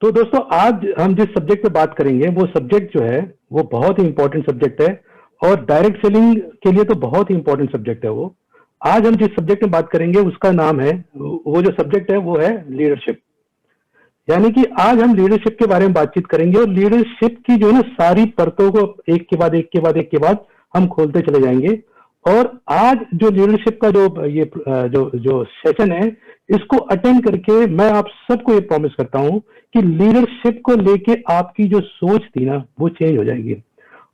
तो दोस्तों आज हम जिस सब्जेक्ट पे बात करेंगे वो सब्जेक्ट जो है वो बहुत ही इंपॉर्टेंट सब्जेक्ट है और डायरेक्ट सेलिंग के लिए तो बहुत ही इंपॉर्टेंट सब्जेक्ट है वो। आज हम जिस सब्जेक्ट में बात करेंगे उसका नाम है, वो जो सब्जेक्ट है वो है लीडरशिप। यानी कि आज हम लीडरशिप के बारे में बातचीत करेंगे और लीडरशिप की जो है ना सारी परतों को एक के बाद एक के बाद एक के बाद हम खोलते चले जाएंगे। और आज जो लीडरशिप का जो ये जो जो सेशन है इसको अटेंड करके मैं आप सबको ये प्रॉमिस करता हूं कि लीडरशिप को लेके आपकी जो सोच थी ना वो चेंज हो जाएगी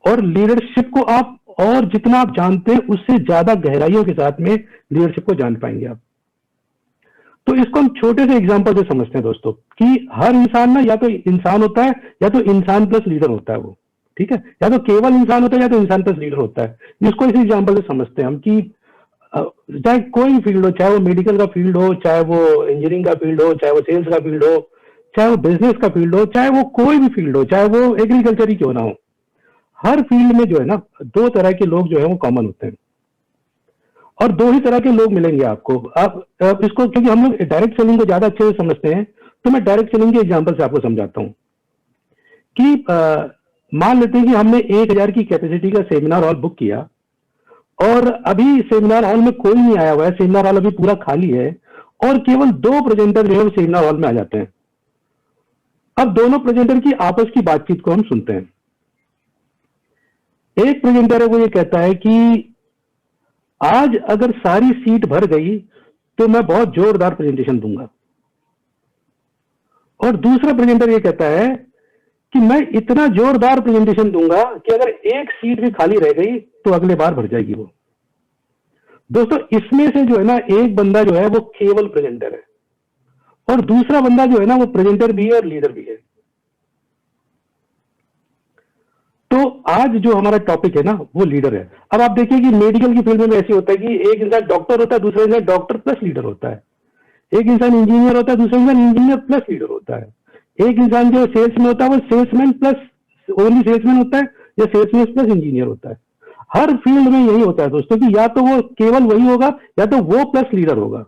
और लीडरशिप को आप और जितना आप जानते हैं उससे ज्यादा गहराइयों के साथ में लीडरशिप को जान पाएंगे आप। तो इसको हम छोटे से एग्जांपल से समझते हैं दोस्तों कि हर इंसान ना या तो इंसान होता है या तो इंसान प्लस लीडर होता है वो, ठीक है, या तो केवल इंसान होता है या तो इंसान प्लस लीडर होता है। इसको इसी एग्जांपल से समझते हैं हम कि चाहे कोई फील्ड हो, चाहे वो मेडिकल का फील्ड हो, चाहे वो इंजीनियरिंग का फील्ड हो, चाहे वो सेल्स का फील्ड हो, चाहे वो बिजनेस का फील्ड हो, चाहे वो कोई भी फील्ड हो, चाहे वो एग्रीकल्चर ही क्यों ना हो, हर फील्ड में जो है ना दो तरह के लोग जो है वो कॉमन होते हैं और दो ही तरह के लोग मिलेंगे आपको। आप इसको, क्योंकि हम लोग डायरेक्ट सेलिंग को ज्यादा अच्छे से समझते हैं तो मैं डायरेक्ट सेलिंग के एग्जांपल से आपको समझाता हूं कि मान लेते हैं कि हमने 1000 की कैपेसिटी का सेमिनार हॉल बुक किया और अभी सेमिनार हॉल में कोई नहीं आया हुआ है, सेमिनार हॉल अभी पूरा खाली है और केवल 2 प्रेजेंटर जो है सेमिनार हॉल में आ जाते हैं। अब दोनों प्रेजेंटर की आपस की बातचीत को हम सुनते हैं। एक प्रेजेंटर है वो ये कहता है कि आज अगर सारी सीट भर गई तो मैं बहुत जोरदार प्रेजेंटेशन दूंगा, और दूसरा प्रेजेंटर ये कहता है कि मैं इतना जोरदार प्रेजेंटेशन दूंगा कि अगर एक सीट भी खाली रह गई तो अगले बार भर जाएगी वो। दोस्तों इसमें से जो है ना एक बंदा जो है वो केवल प्रेजेंटर है और दूसरा बंदा जो है ना वो प्रेजेंटर भी है और लीडर भी है। तो आज जो हमारा टॉपिक है ना वो लीडर है। अब आप देखिए कि मेडिकल की फील्ड में ऐसे होता है कि एक इंसान डॉक्टर होता है, दूसरा इंसान डॉक्टर प्लस लीडर होता है। एक इंसान इंजीनियर होता है, दूसरा इंसान इंजीनियर प्लस लीडर होता है। एक इंसान जो सेल्समैन होता है वो सेल्समैन प्लस ओनली सेल्समैन होता है या सेल्समैन प्लस इंजीनियर होता है। हर फील्ड में यही होता है दोस्तों कि या तो वो केवल वही होगा या तो वो प्लस लीडर होगा।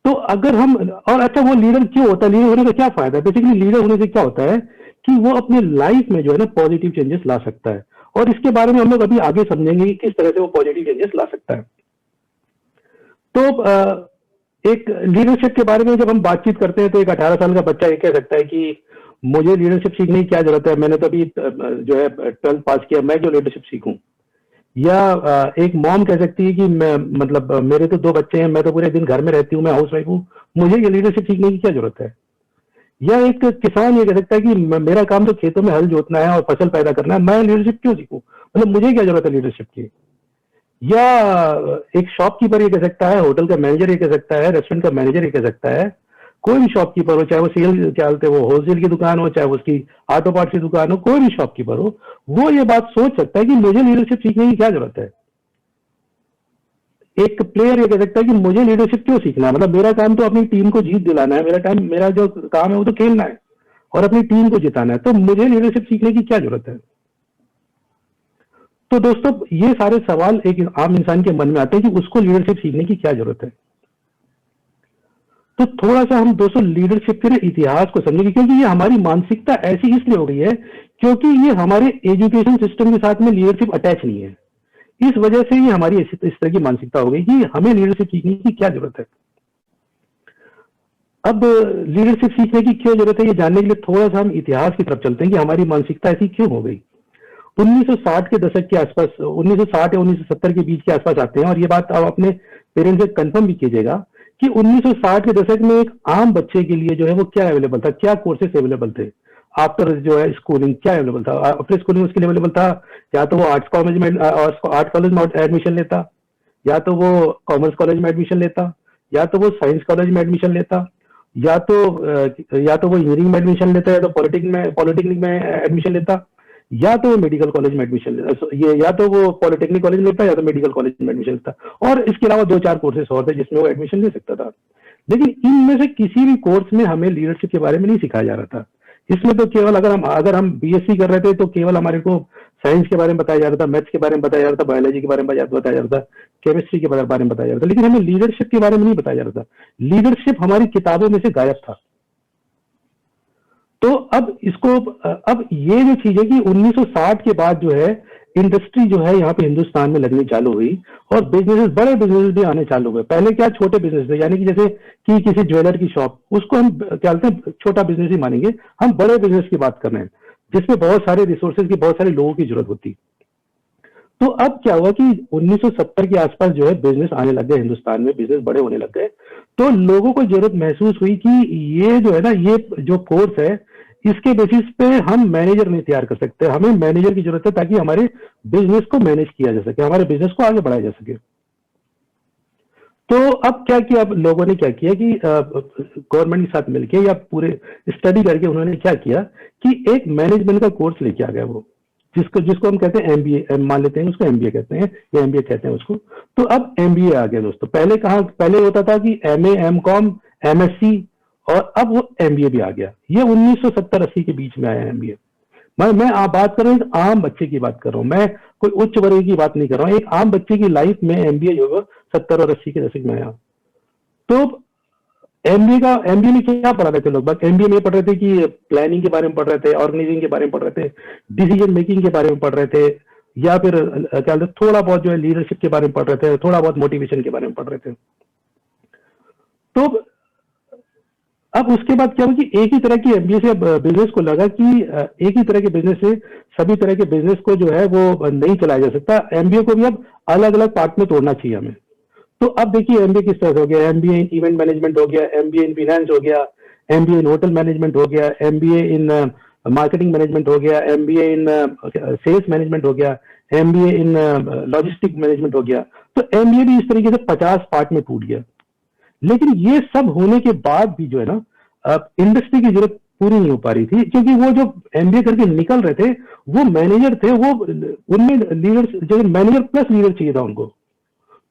तो अगर हम, और अच्छा वो लीडर क्यों होता है, लीडर होने का क्या फायदा है? बेसिकली लीडर होने से क्या होता है कि वो अपने लाइफ में जो है ना पॉजिटिव चेंजेस ला सकता है और इसके बारे में हम लोग अभी आगे समझेंगे कि किस तरह से वो पॉजिटिव चेंजेस ला सकता है। तो एक लीडरशिप के बारे में जब हम बातचीत करते हैं तो एक 18 साल का बच्चा ये कह सकता है कि मुझे लीडरशिप सीखने की क्या जरूरत है, मैंने तो अभी जो है 12th पास किया, मैं जो लीडरशिप सीखूं। या एक मॉम कह सकती है कि मैं, मतलब मेरे तो 2 बच्चे हैं, मैं तो पूरे दिन घर में रहती हूँ, मैं हाउस वाइफ हूँ, मुझे ये लीडरशिप सीखने की क्या जरूरत है। या एक किसान ये कह सकता है कि मेरा काम तो खेतों में हल जोतना है और फसल पैदा करना है, मैं लीडरशिप क्यों सीखूं, मतलब मुझे क्या जरूरत है लीडरशिप की। या एक शॉपकीपर ये कह सकता है, होटल का मैनेजर ये कह सकता है, रेस्टोरेंट का मैनेजर ये कह सकता है, कोई भी शॉपकीपर हो, चाहे वो सेल क्या बोलते हैं वो होलसेल की दुकान हो, चाहे उसकी ऑटो पार्ट्स की दुकान हो, कोई भी शॉपकीपर हो, वो ये बात सोच सकता है कि मुझे लीडरशिप सीखने की क्या जरूरत है। एक प्लेयर ये कह सकता है कि मुझे लीडरशिप क्यों सीखना है, मतलब मेरा काम तो अपनी टीम को जीत दिलाना है, मेरा जो काम है वो तो खेलना है और अपनी टीम को जिताना है, तो मुझे लीडरशिप सीखने की क्या जरूरत है। तो दोस्तों ये सारे सवाल एक आम इंसान के मन में आते हैं कि उसको लीडरशिप सीखने की क्या जरूरत है। तो थोड़ा सा हम दोस्तों लीडरशिप के इतिहास को समझेंगे, क्योंकि ये हमारी मानसिकता ऐसी इसलिए हो गई है क्योंकि ये हमारे एजुकेशन सिस्टम के साथ में लीडरशिप अटैच नहीं है। इस वजह से ये हमारी इस तरह की मानसिकता हो गई कि हमें लीडरशिप सीखने की क्या जरूरत है। अब लीडरशिप सीखने की क्यों जरूरत है ये जानने के लिए थोड़ा सा हम इतिहास की तरफ चलते हैं कि हमारी मानसिकता ऐसी क्यों हो गई। 1960 के दशक के आसपास, 1960 या 1970 के बीच के आसपास आते हैं और ये बात आप अपने पेरेंट्स से कंफर्म भी कीजिएगा कि 1960 के दशक में एक आम बच्चे के लिए जो है वो क्या अवेलेबल था, क्या कोर्सेस अवेलेबल थे आफ्टर जो है स्कूलिंग, क्या अवेलेबल था आफ्टर स्कूलिंग उसके लिए अवेलेबल था। या तो वो आर्ट कॉलेज में एडमिशन लेता, या तो वो कॉमर्स कॉलेज में एडमिशन लेता, या तो वो साइंस कॉलेज में एडमिशन लेता, या तो वो इंजीनियरिंग में एडमिशन लेता, या तो पॉलिटेक्निक में एडमिशन लेता, या तो वो मेडिकल कॉलेज में एडमिशन लेता, ये या तो वो पॉलिटेक्निक कॉलेज में लेता या तो मेडिकल कॉलेज में एडमिशन लेता, और इसके अलावा 2-4 कोर्सेस और थे जिसमें वो एडमिशन ले सकता था। लेकिन इनमें से किसी भी कोर्स में हमें लीडरशिप के बारे में नहीं सिखाया जा रहा था। इसमें तो केवल अगर हम बीएससी कर रहे थे तो केवल हमारे को साइंस के बारे में बताया जा रहा था, मैथ्स के बारे में बताया जा रहा था, बायोलॉजी के बारे में बताया जा रहा था, केमिस्ट्री के बारे में बताया जा रहा था, लेकिन हमें लीडरशिप के बारे में नहीं बताया जा रहा था। लीडरशिप हमारी किताबों में से गायब था। तो अब इसको अब ये जो चीज है कि 1960 के बाद जो है इंडस्ट्री जो है यहाँ पे हिंदुस्तान में लगनी चालू हुई और बिजनेसेस, बड़े बिजनेस भी आने चालू हुए। पहले क्या छोटे बिजनेस थे, यानी कि जैसे कि किसी ज्वेलर की शॉप, उसको हम क्या बोलते हैं छोटा बिजनेस ही मानेंगे। हम बड़े बिजनेस की बात कर रहे हैं जिसमें बहुत सारे रिसोर्सेज की, बहुत सारे लोगों की जरूरत होती। तो अब क्या हुआ कि 1970 के आसपास जो है बिजनेस आने लग गए हिंदुस्तान में, बिजनेस बड़े होने लग गए। तो लोगों को जरूरत महसूस हुई कि ये जो है ना, ये जो कोर्स है इसके बेसिस पे हम मैनेजर नहीं तैयार कर सकते, हमें मैनेजर की जरूरत है ताकि हमारे बिजनेस को मैनेज किया जा सके, हमारे बिजनेस को आगे बढ़ाया जा सके। तो अब क्या किया, अब लोगों ने क्या किया कि गवर्नमेंट के साथ मिलके या पूरे स्टडी करके उन्होंने क्या किया कि एक मैनेजमेंट का कोर्स लेके आ गया वो, जिसको जिसको हम कहते हैं एमबीए, मान लेते हैं उसको एमबीए कहते हैं या एमबीए कहते हैं उसको। तो अब एमबीए आ गया दोस्तों। पहले होता था कि एमए, एमकॉम, एमएससी, और अब वो एमबीए भी आ गया। ये 1970-80 के बीच में आया एमबीए। मैं आप बात कर रहा हूँ आम बच्चे की बात कर रहा हूँ, मैं कोई उच्च वर्ग की बात नहीं कर रहा हूँ। एक आम बच्चे की लाइफ में एमबीए जो है 70 और 80 के दशक में आया। तो एमबीए में क्या पढ़ा रहे थे लोग? एमबीए में पढ़ रहे थे कि प्लानिंग के बारे में पढ़ रहे थे, ऑर्गेनाइजिंग के बारे में पढ़ रहे थे, डिसीजन मेकिंग के बारे में पढ़ रहे थे, या फिर क्या बोलते थोड़ा बहुत जो है लीडरशिप के बारे में पढ़ रहे थे, थोड़ा बहुत मोटिवेशन के बारे में पढ़ रहे थे। तो अब उसके बाद क्या हुआ कि एक ही तरह की एमबीए से बिजनेस को लगा कि एक ही तरह के बिजनेस से सभी तरह के बिजनेस को जो है वो नहीं चलाया जा सकता, एमबीए को भी अब अलग अलग पार्ट में तोड़ना चाहिए हमें। तो अब देखिए एमबीए किस तरह से हो गया, एमबीए इन इवेंट मैनेजमेंट हो गया, एमबीए इन फाइनेंस हो गया, एमबीए इन होटल मैनेजमेंट हो गया, एमबीए इन मार्केटिंग मैनेजमेंट हो गया, एमबीए इन सेल्स मैनेजमेंट हो गया, एमबीए इन लॉजिस्टिक मैनेजमेंट हो गया। तो एमबीए भी इस तरीके से 50 पार्ट में टूट गया। लेकिन ये सब होने के बाद भी जो है ना, इंडस्ट्री की जरूरत पूरी नहीं हो पा रही थी, क्योंकि वो जो एमबीए करके निकल रहे थे वो मैनेजर थे, वो उनमें लीडर, जो मैनेजर प्लस लीडर चाहिए था उनको,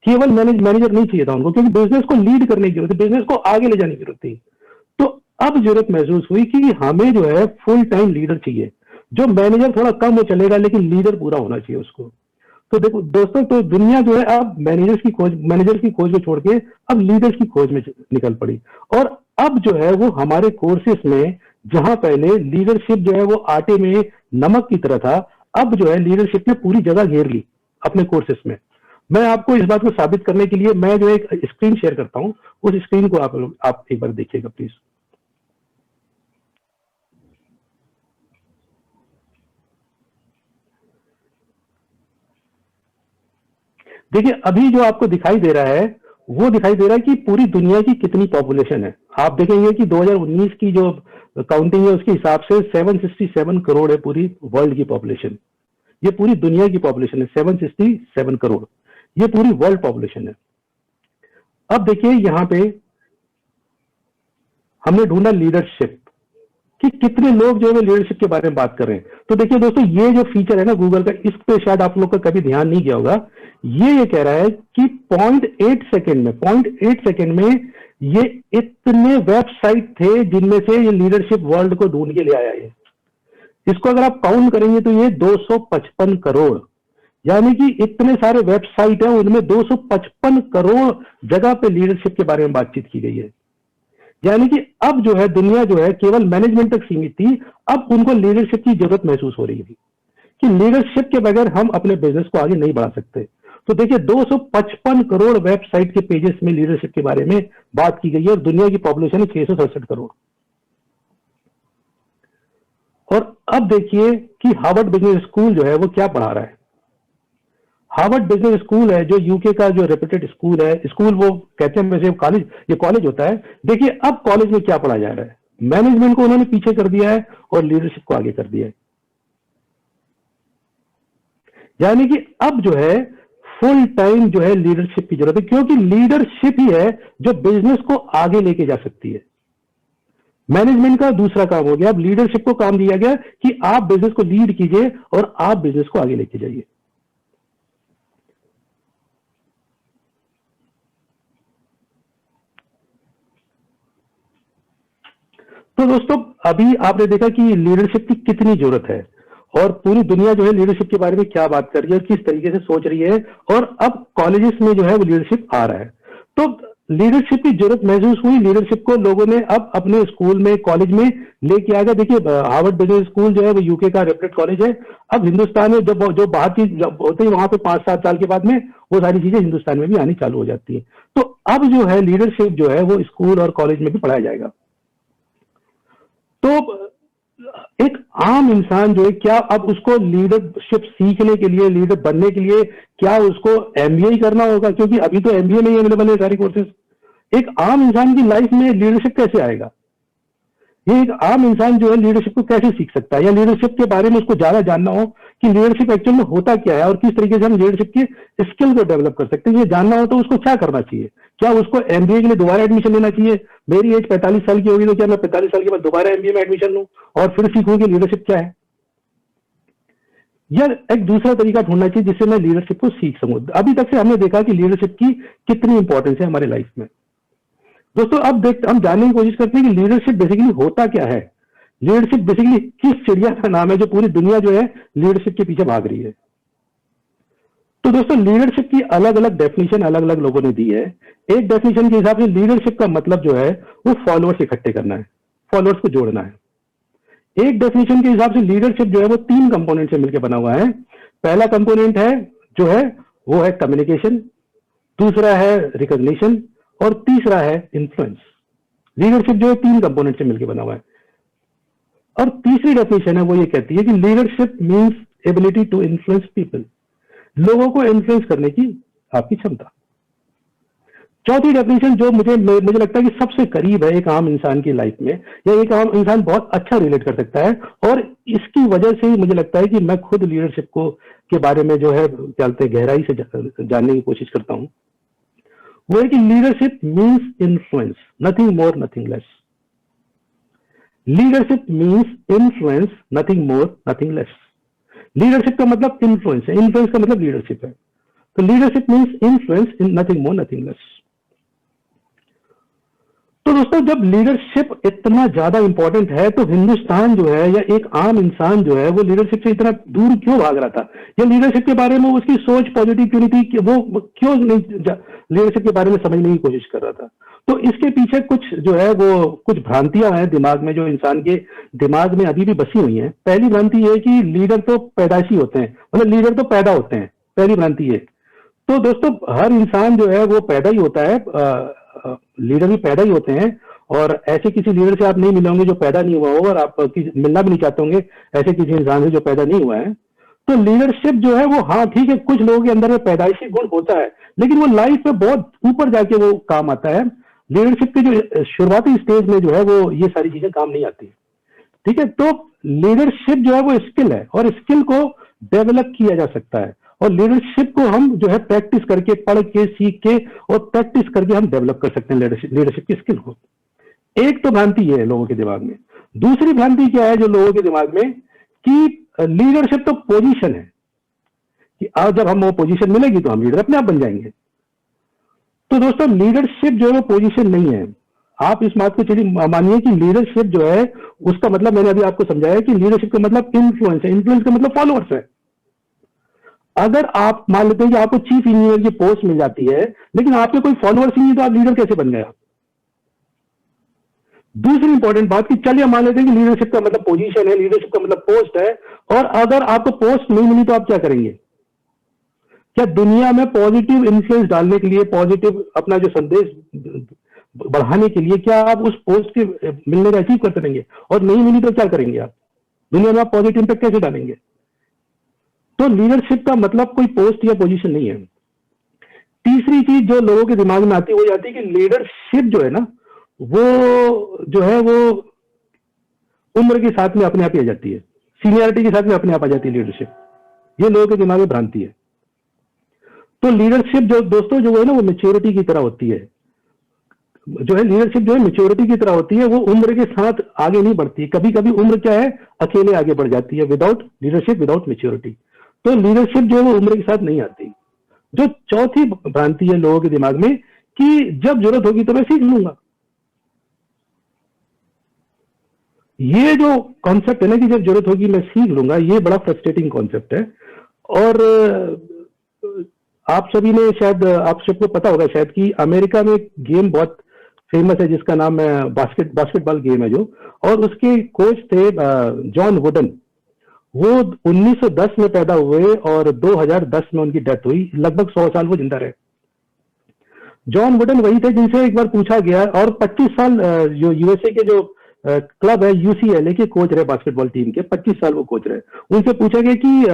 केवल मैनेजर नहीं चाहिए था उनको, क्योंकि बिजनेस को लीड करने की जरूरत थी, बिजनेस को आगे ले जाने की जरूरत थी। तो अब जरूरत महसूस हुई कि हमें जो है फुल टाइम लीडर चाहिए, जो मैनेजर थोड़ा कम हो चलेगा लेकिन लीडर पूरा होना चाहिए उसको। तो देखो दोस्तों, तो दुनिया जो है अब मैनेजर की खोज में छोड़ के अब लीडर्स की खोज में निकल पड़ी। और अब जो है वो हमारे कोर्सेस में, जहां पहले लीडरशिप जो है वो आटे में नमक की तरह था, अब जो है लीडरशिप ने पूरी जगह घेर ली अपने कोर्सेस में। मैं आपको इस बात को साबित करने के लिए मैं जो एक स्क्रीन शेयर करता हूं, उस स्क्रीन को आप एक बार देखिएगा प्लीज। देखिए अभी जो आपको दिखाई दे रहा है वो दिखाई दे रहा है कि पूरी दुनिया की कितनी पॉपुलेशन है। आप देखेंगे कि 2019 की जो काउंटिंग है उसके हिसाब से 767 करोड़ है पूरी वर्ल्ड की पॉपुलेशन। ये पूरी दुनिया की पॉपुलेशन है 767 करोड़, ये पूरी वर्ल्ड पॉपुलेशन है। अब देखिए यहां पे हमने ढूंढा लीडरशिप, कि कितने लोग जो है लीडरशिप के बारे में बात कर रहे हैं। तो देखिए दोस्तों, ये जो फीचर है ना गूगल का, इस पे शायद आप लोग का कभी ध्यान नहीं गया होगा। ये कह रहा है कि 0.8 सेकंड में ये इतने वेबसाइट थे जिनमें से ये लीडरशिप वर्ल्ड को ढूंढ के ले आया है। इसको अगर आप काउंट करेंगे तो ये 255 करोड़, यानी कि इतने सारे वेबसाइट है, उनमें 255 करोड़ जगह पे लीडरशिप के बारे में बातचीत की गई है। यानी कि अब जो है दुनिया जो है केवल मैनेजमेंट तक सीमित थी, अब उनको लीडरशिप की जरूरत महसूस हो रही थी कि लीडरशिप के बगैर हम अपने बिजनेस को आगे नहीं बढ़ा सकते। तो देखिए 255 करोड़ वेबसाइट के पेजेस में लीडरशिप के बारे में बात की गई है, और दुनिया की पॉपुलेशन है 667 करोड़। और अब देखिए कि हार्वर्ड बिजनेस स्कूल जो है वो क्या पढ़ा रहा है। हार्वर्ड बिजनेस स्कूल है जो यूके का जो रेप्यूटेड स्कूल है, स्कूल वो कहते हैं वैसे कॉलेज, ये कॉलेज होता है। देखिए अब कॉलेज में क्या पढ़ा जा रहा है, मैनेजमेंट को उन्होंने पीछे कर दिया है और लीडरशिप को आगे कर दिया है। यानी कि अब जो है फुल टाइम जो है लीडरशिप की जरूरत है, क्योंकि लीडरशिप ही है जो बिजनेस को आगे लेके जा सकती है। मैनेजमेंट का दूसरा काम हो गया, अब लीडरशिप को काम दिया गया कि आप बिजनेस को लीड कीजिए और आप बिजनेस को आगे लेके जाइए। तो दोस्तों अभी आपने देखा कि लीडरशिप की कितनी जरूरत है, और पूरी दुनिया जो है लीडरशिप के बारे में क्या बात कर रही है और किस तरीके से सोच रही है, और अब कॉलेजेस में जो है वो लीडरशिप आ रहा है। तो लीडरशिप की जरूरत महसूस हुई, लीडरशिप को लोगों ने अब अपने स्कूल में, कॉलेज में लेके आ गए। देखिए हार्वर्ड बिजनेस स्कूल जो है वो यूके का रेप्यूटेड कॉलेज है। अब हिंदुस्तान में जब जो बाहर की जब होते हैं वहां पे 5-7 साल के बाद में वो सारी चीजें हिंदुस्तान में भी आनी चालू हो जाती है। तो अब जो है लीडरशिप जो है वो स्कूल और कॉलेज में भी पढ़ाया जाएगा। तो एक आम इंसान जो है, क्या अब उसको लीडरशिप सीखने के लिए, लीडर बनने के लिए क्या उसको एमबीए ही करना होगा? क्योंकि अभी तो एमबीए में ही अवेलेबल है सारी कोर्सेज। एक आम इंसान की लाइफ में लीडरशिप कैसे आएगा? ये एक आम इंसान जो है लीडरशिप को कैसे सीख सकता है, या लीडरशिप के बारे में उसको ज्यादा जानना हो कि लीडरशिप एक्चुअल में होता क्या है और किस तरीके से हम लीडरशिप की स्किल को डेवलप कर सकते हैं, ये जानना हो तो उसको क्या करना चाहिए? क्या उसको एमबीए के लिए दोबारा एडमिशन लेना चाहिए? मेरी एज 45 साल की होगी तो क्या मैं 45 साल के बाद दोबारा एमबीए में एडमिशन लूं और फिर सीखूं कि लीडरशिप क्या है? या एक दूसरा तरीका ढूंढना चाहिए जिससे मैं लीडरशिप को सीख सकूं। अभी तक से हमने देखा कि लीडरशिप की कितनी इंपॉर्टेंस है हमारे लाइफ में। दोस्तों अब हम जानने की कोशिश करते हैं कि लीडरशिप बेसिकली होता क्या है। लीडरशिप बेसिकली किस चिड़िया का नाम है जो पूरी दुनिया जो है लीडरशिप के पीछे भाग रही है? तो दोस्तों लीडरशिप की अलग अलग डेफिनेशन अलग अलग लोगों ने दी है। एक डेफिनेशन के हिसाब से लीडरशिप का मतलब जो है वो फॉलोअर्स इकट्ठे करना है, फॉलोअर्स को जोड़ना है। एक डेफिनेशन के हिसाब से लीडरशिप जो है वो 3 कंपोनेंट से मिलकर बना हुआ है। पहला कंपोनेंट है जो है वो है कम्युनिकेशन, दूसरा है रिकॉग्निशन और तीसरा है इन्फ्लुएंस। लीडरशिप जो है 3 कंपोनेंट से मिलकर बना हुआ है। और तीसरी डेफिनेशन है वो ये कहती है कि leadership means ability to influence people, लोगों को इन्फ्लुएंस करने की आपकी क्षमता। चौथी डेफिनेशन जो मुझे लगता है कि सबसे करीब है एक आम इंसान की लाइफ में, या एक आम इंसान बहुत अच्छा रिलेट कर सकता है, और इसकी वजह से ही मुझे लगता है कि मैं खुद लीडरशिप को के बारे में जो है चलते गहराई से जानने की कोशिश करता हूं। वो है कि leadership means influence, nothing more nothing less. Leadership means influence, nothing more nothing less. Leadership का मतलब इन्फ्लुएंस है, इन्फ्लुएंस का मतलब लीडरशिप है। तो leadership means influence in nothing more nothing less. तो दोस्तों जब लीडरशिप इतना ज्यादा इंपॉर्टेंट है तो हिंदुस्तान जो है या एक आम इंसान जो है वो लीडरशिप से इतना दूर क्यों भाग रहा था, या लीडरशिप के बारे में उसकी सोच पॉजिटिव क्यों नहीं थी, वो क्यों नहीं लीडरशिप के बारे में समझने की कोशिश कर रहा था? तो इसके पीछे कुछ जो है वो कुछ भ्रांतियां हैं दिमाग में, जो इंसान के दिमाग में अभी भी बसी हुई हैं। पहली भ्रांति है कि लीडर तो पैदाइशी होते हैं, मतलब लीडर तो पैदा होते हैं, पहली भ्रांति है। तो दोस्तों हर इंसान जो है वो पैदा ही होता है, लीडर भी पैदा ही होते हैं, और ऐसे किसी लीडर से आप नहीं मिले होंगे जो पैदा नहीं हुआ हो, और आप मिलना भी नहीं चाहते होंगे ऐसे किसी इंसान से जो पैदा नहीं हुआ है। तो लीडरशिप जो है वो, हाँ ठीक है, कुछ लोगों के अंदर में पैदाइशी गुण होता है, लेकिन वो लाइफ में बहुत ऊपर जाके वो काम आता है। लीडरशिप के जो शुरुआती स्टेज में जो है वो ये सारी चीजें काम नहीं आती। ठीक है, तो लीडरशिप जो है वो स्किल है, और स्किल को डेवलप किया जा सकता है, और लीडरशिप को हम जो है प्रैक्टिस करके, पढ़ के, सीख के और प्रैक्टिस करके हम डेवलप कर सकते हैं लीडरशिप की स्किल को। एक तो भ्रांति है लोगों के दिमाग में। दूसरी भ्रांति क्या है जो लोगों के दिमाग में, कि लीडरशिप तो पोजीशन है, कि आज जब हम वो पोजीशन मिलेगी तो हम लीडर अपने आप बन जाएंगे। तो दोस्तों लीडरशिप जो है वो पोजीशन नहीं है। आप इस बात को चलिए मानिए कि लीडरशिप जो है उसका मतलब, मैंने अभी आपको समझाया कि लीडरशिप का मतलब इन्फ्लुएंस है, इन्फ्लुएंस का मतलब फॉलोअर्स है। अगर आप मान लेते हैं कि आपको चीफ इंजीनियर की पोस्ट मिल जाती है, लेकिन आपके कोई फॉलोअर्स नहीं है, तो आप लीडर कैसे बन गए? दूसरी इंपॉर्टेंट बात कि चलिए मान लेते हैं कि लीडरशिप का मतलब पोजीशन है, लीडरशिप का मतलब पोस्ट है, और अगर आपको पोस्ट नहीं मिली तो आप क्या करेंगे? क्या दुनिया में पॉजिटिव इन्फ्लुएंस डालने के लिए, पॉजिटिव अपना जो संदेश बढ़ाने के लिए, क्या आप उस पोस्ट के मिलने का अचीव करते रहेंगे? और नहीं मिली तो क्या करेंगे आप? दुनिया में आप पॉजिटिव इंपैक्ट कैसे डालेंगे? तो लीडरशिप का मतलब कोई पोस्ट या पोजीशन नहीं है। तीसरी चीज जो लोगों के दिमाग में आती है वो आती है कि लीडरशिप जो है ना, वो जो है वो उम्र के साथ में अपने आप ही आ जाती है, सीनियरिटी के साथ में अपने आप आ जाती है लीडरशिप। ये लोगों के दिमाग में भ्रांति है। तो लीडरशिप जो दोस्तों जो है ना वो मेच्योरिटी की तरह होती है, जो है लीडरशिप जो है मेच्योरिटी की तरह होती है, वो उम्र के साथ आगे नहीं बढ़ती। कभी कभी उम्र क्या है, अकेले आगे बढ़ जाती है, विदाउट लीडरशिप, विदाउट मेच्योरिटी। तो लीडरशिप जो है वो उम्र के साथ नहीं आती। जो चौथी भ्रांति है लोगों के दिमाग में कि जब जरूरत होगी तो मैं सीख लूंगा। ये जो कॉन्सेप्ट है ना कि जब जरूरत होगी मैं सीख लूंगा, ये बड़ा फ्रस्ट्रेटिंग कॉन्सेप्ट है। और आप सभी ने शायद, आप सबको पता होगा शायद कि अमेरिका में एक गेम बहुत फेमस है जिसका नाम है बास्केटबॉल गेम है जो, और उसके कोच थे जॉन वुडन। वो 1910 में पैदा हुए और 2010 में उनकी डेथ हुई। लगभग 100 साल वो जिंदा रहे। जॉन वुडन वही थे जिनसे एक बार पूछा गया, और 25 साल जो यूएसए के जो क्लब है यूसीएलए के कोच रहे बास्केटबॉल टीम के, 25 साल वो कोच रहे। उनसे पूछा गया कि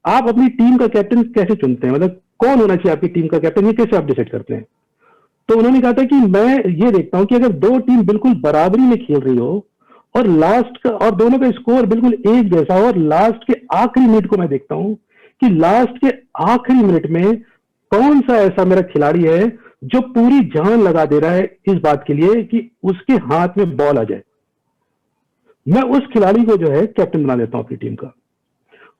आप अपनी टीम का कैप्टन कैसे चुनते हैं, मतलब कौन होना चाहिए आपकी टीम का कैप्टन, ये कैसे आप डिसाइड करते हैं? तो उन्होंने कहा था कि मैं ये देखता हूं कि अगर दो टीम बिल्कुल बराबरी में खेल रही हो और लास्ट का, और दोनों का स्कोर बिल्कुल एक जैसा हो, और लास्ट के आखिरी मिनट को मैं देखता हूं कि लास्ट के आखिरी मिनट में कौन सा ऐसा मेरा खिलाड़ी है जो पूरी जान लगा दे रहा है इस बात के लिए कि उसके हाथ में बॉल आ जाए, मैं उस खिलाड़ी को जो है कैप्टन बना देता हूं अपनी टीम का।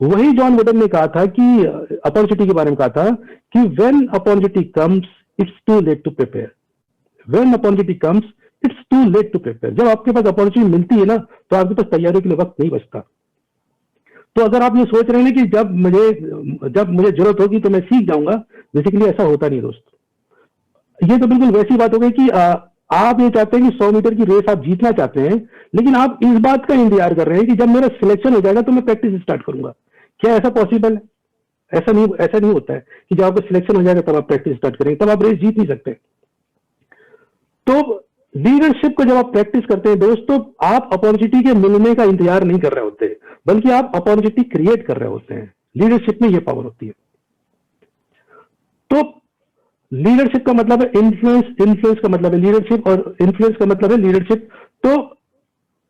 वही जॉन वुडन ने कहा था कि अपॉर्चुनिटी के बारे में कहा था कि when opportunity comes it's too late to prepare. When opportunity comes it's too late to prepare. जब आपके पास अपॉर्चुनिटी मिलती है ना, तो आपके पास तैयारी के लिए वक्त नहीं बचता। तो अगर आप ये सोच रहे हैं कि जब मुझे जरूरत होगी तो मैं सीख जाऊंगा, बेसिकली ऐसा होता नहीं दोस्तों। ये तो बिल्कुल वैसी बात हो गई कि आप ये चाहते हैं कि 100 मीटर की रेस आप जीतना चाहते हैं, लेकिन आप इस बात का इंतजार कर रहे हैं कि जब मेरा सिलेक्शन हो जाएगा तो मैं प्रैक्टिस स्टार्ट करूंगा। क्या ऐसा पॉसिबल है? ऐसा नहीं होता है कि जब आपका सिलेक्शन हो जाएगा तब आप प्रैक्टिस स्टार्ट करेंगे, तब आप रेस जीत नहीं सकते। तो लीडरशिप को जब आप प्रैक्टिस करते हैं दोस्तों, आप अपॉर्चुनिटी के मिलने का इंतजार नहीं कर रहे होते, बल्कि आप अपॉर्चुनिटी क्रिएट कर रहे होते हैं। लीडरशिप में यह पावर होती है। तो लीडरशिप का मतलब है इन्फ्लुएंस, इन्फ्लुएंस का मतलब है लीडरशिप, और इन्फ्लुएंस का मतलब है लीडरशिप। तो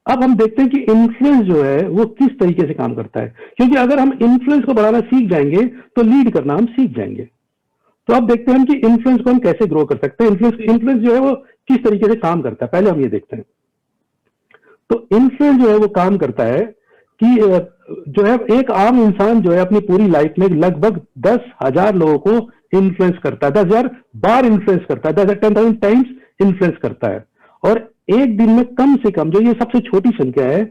अब हम देखते हैं कि इन्फ्लुएंस जो है वो किस तरीके से काम करता है, क्योंकि अगर हम इन्फ्लुएंस को बढ़ाना सीख जाएंगे तो लीड करना हम सीख जाएंगे। तो अब देखते हैं कि इन्फ्लुएंस को हम कैसे ग्रो कर सकते हैं, इन्फ्लुएंस जो है वो किस तरीके से काम करता है, पहले हम ये देखते हैं। तो इन्फ्लुएंस जो है वो काम करता है कि जो है एक आम इंसान जो है अपनी पूरी लाइफ में लगभग 10,000 लोगों को इन्फ्लुएंस करता है, 10,000 बार इन्फ्लुएंस करता है, 10,000 टाइम्स इन्फ्लुएंस करता है। और एक दिन में कम से कम, जो ये सबसे छोटी संख्या है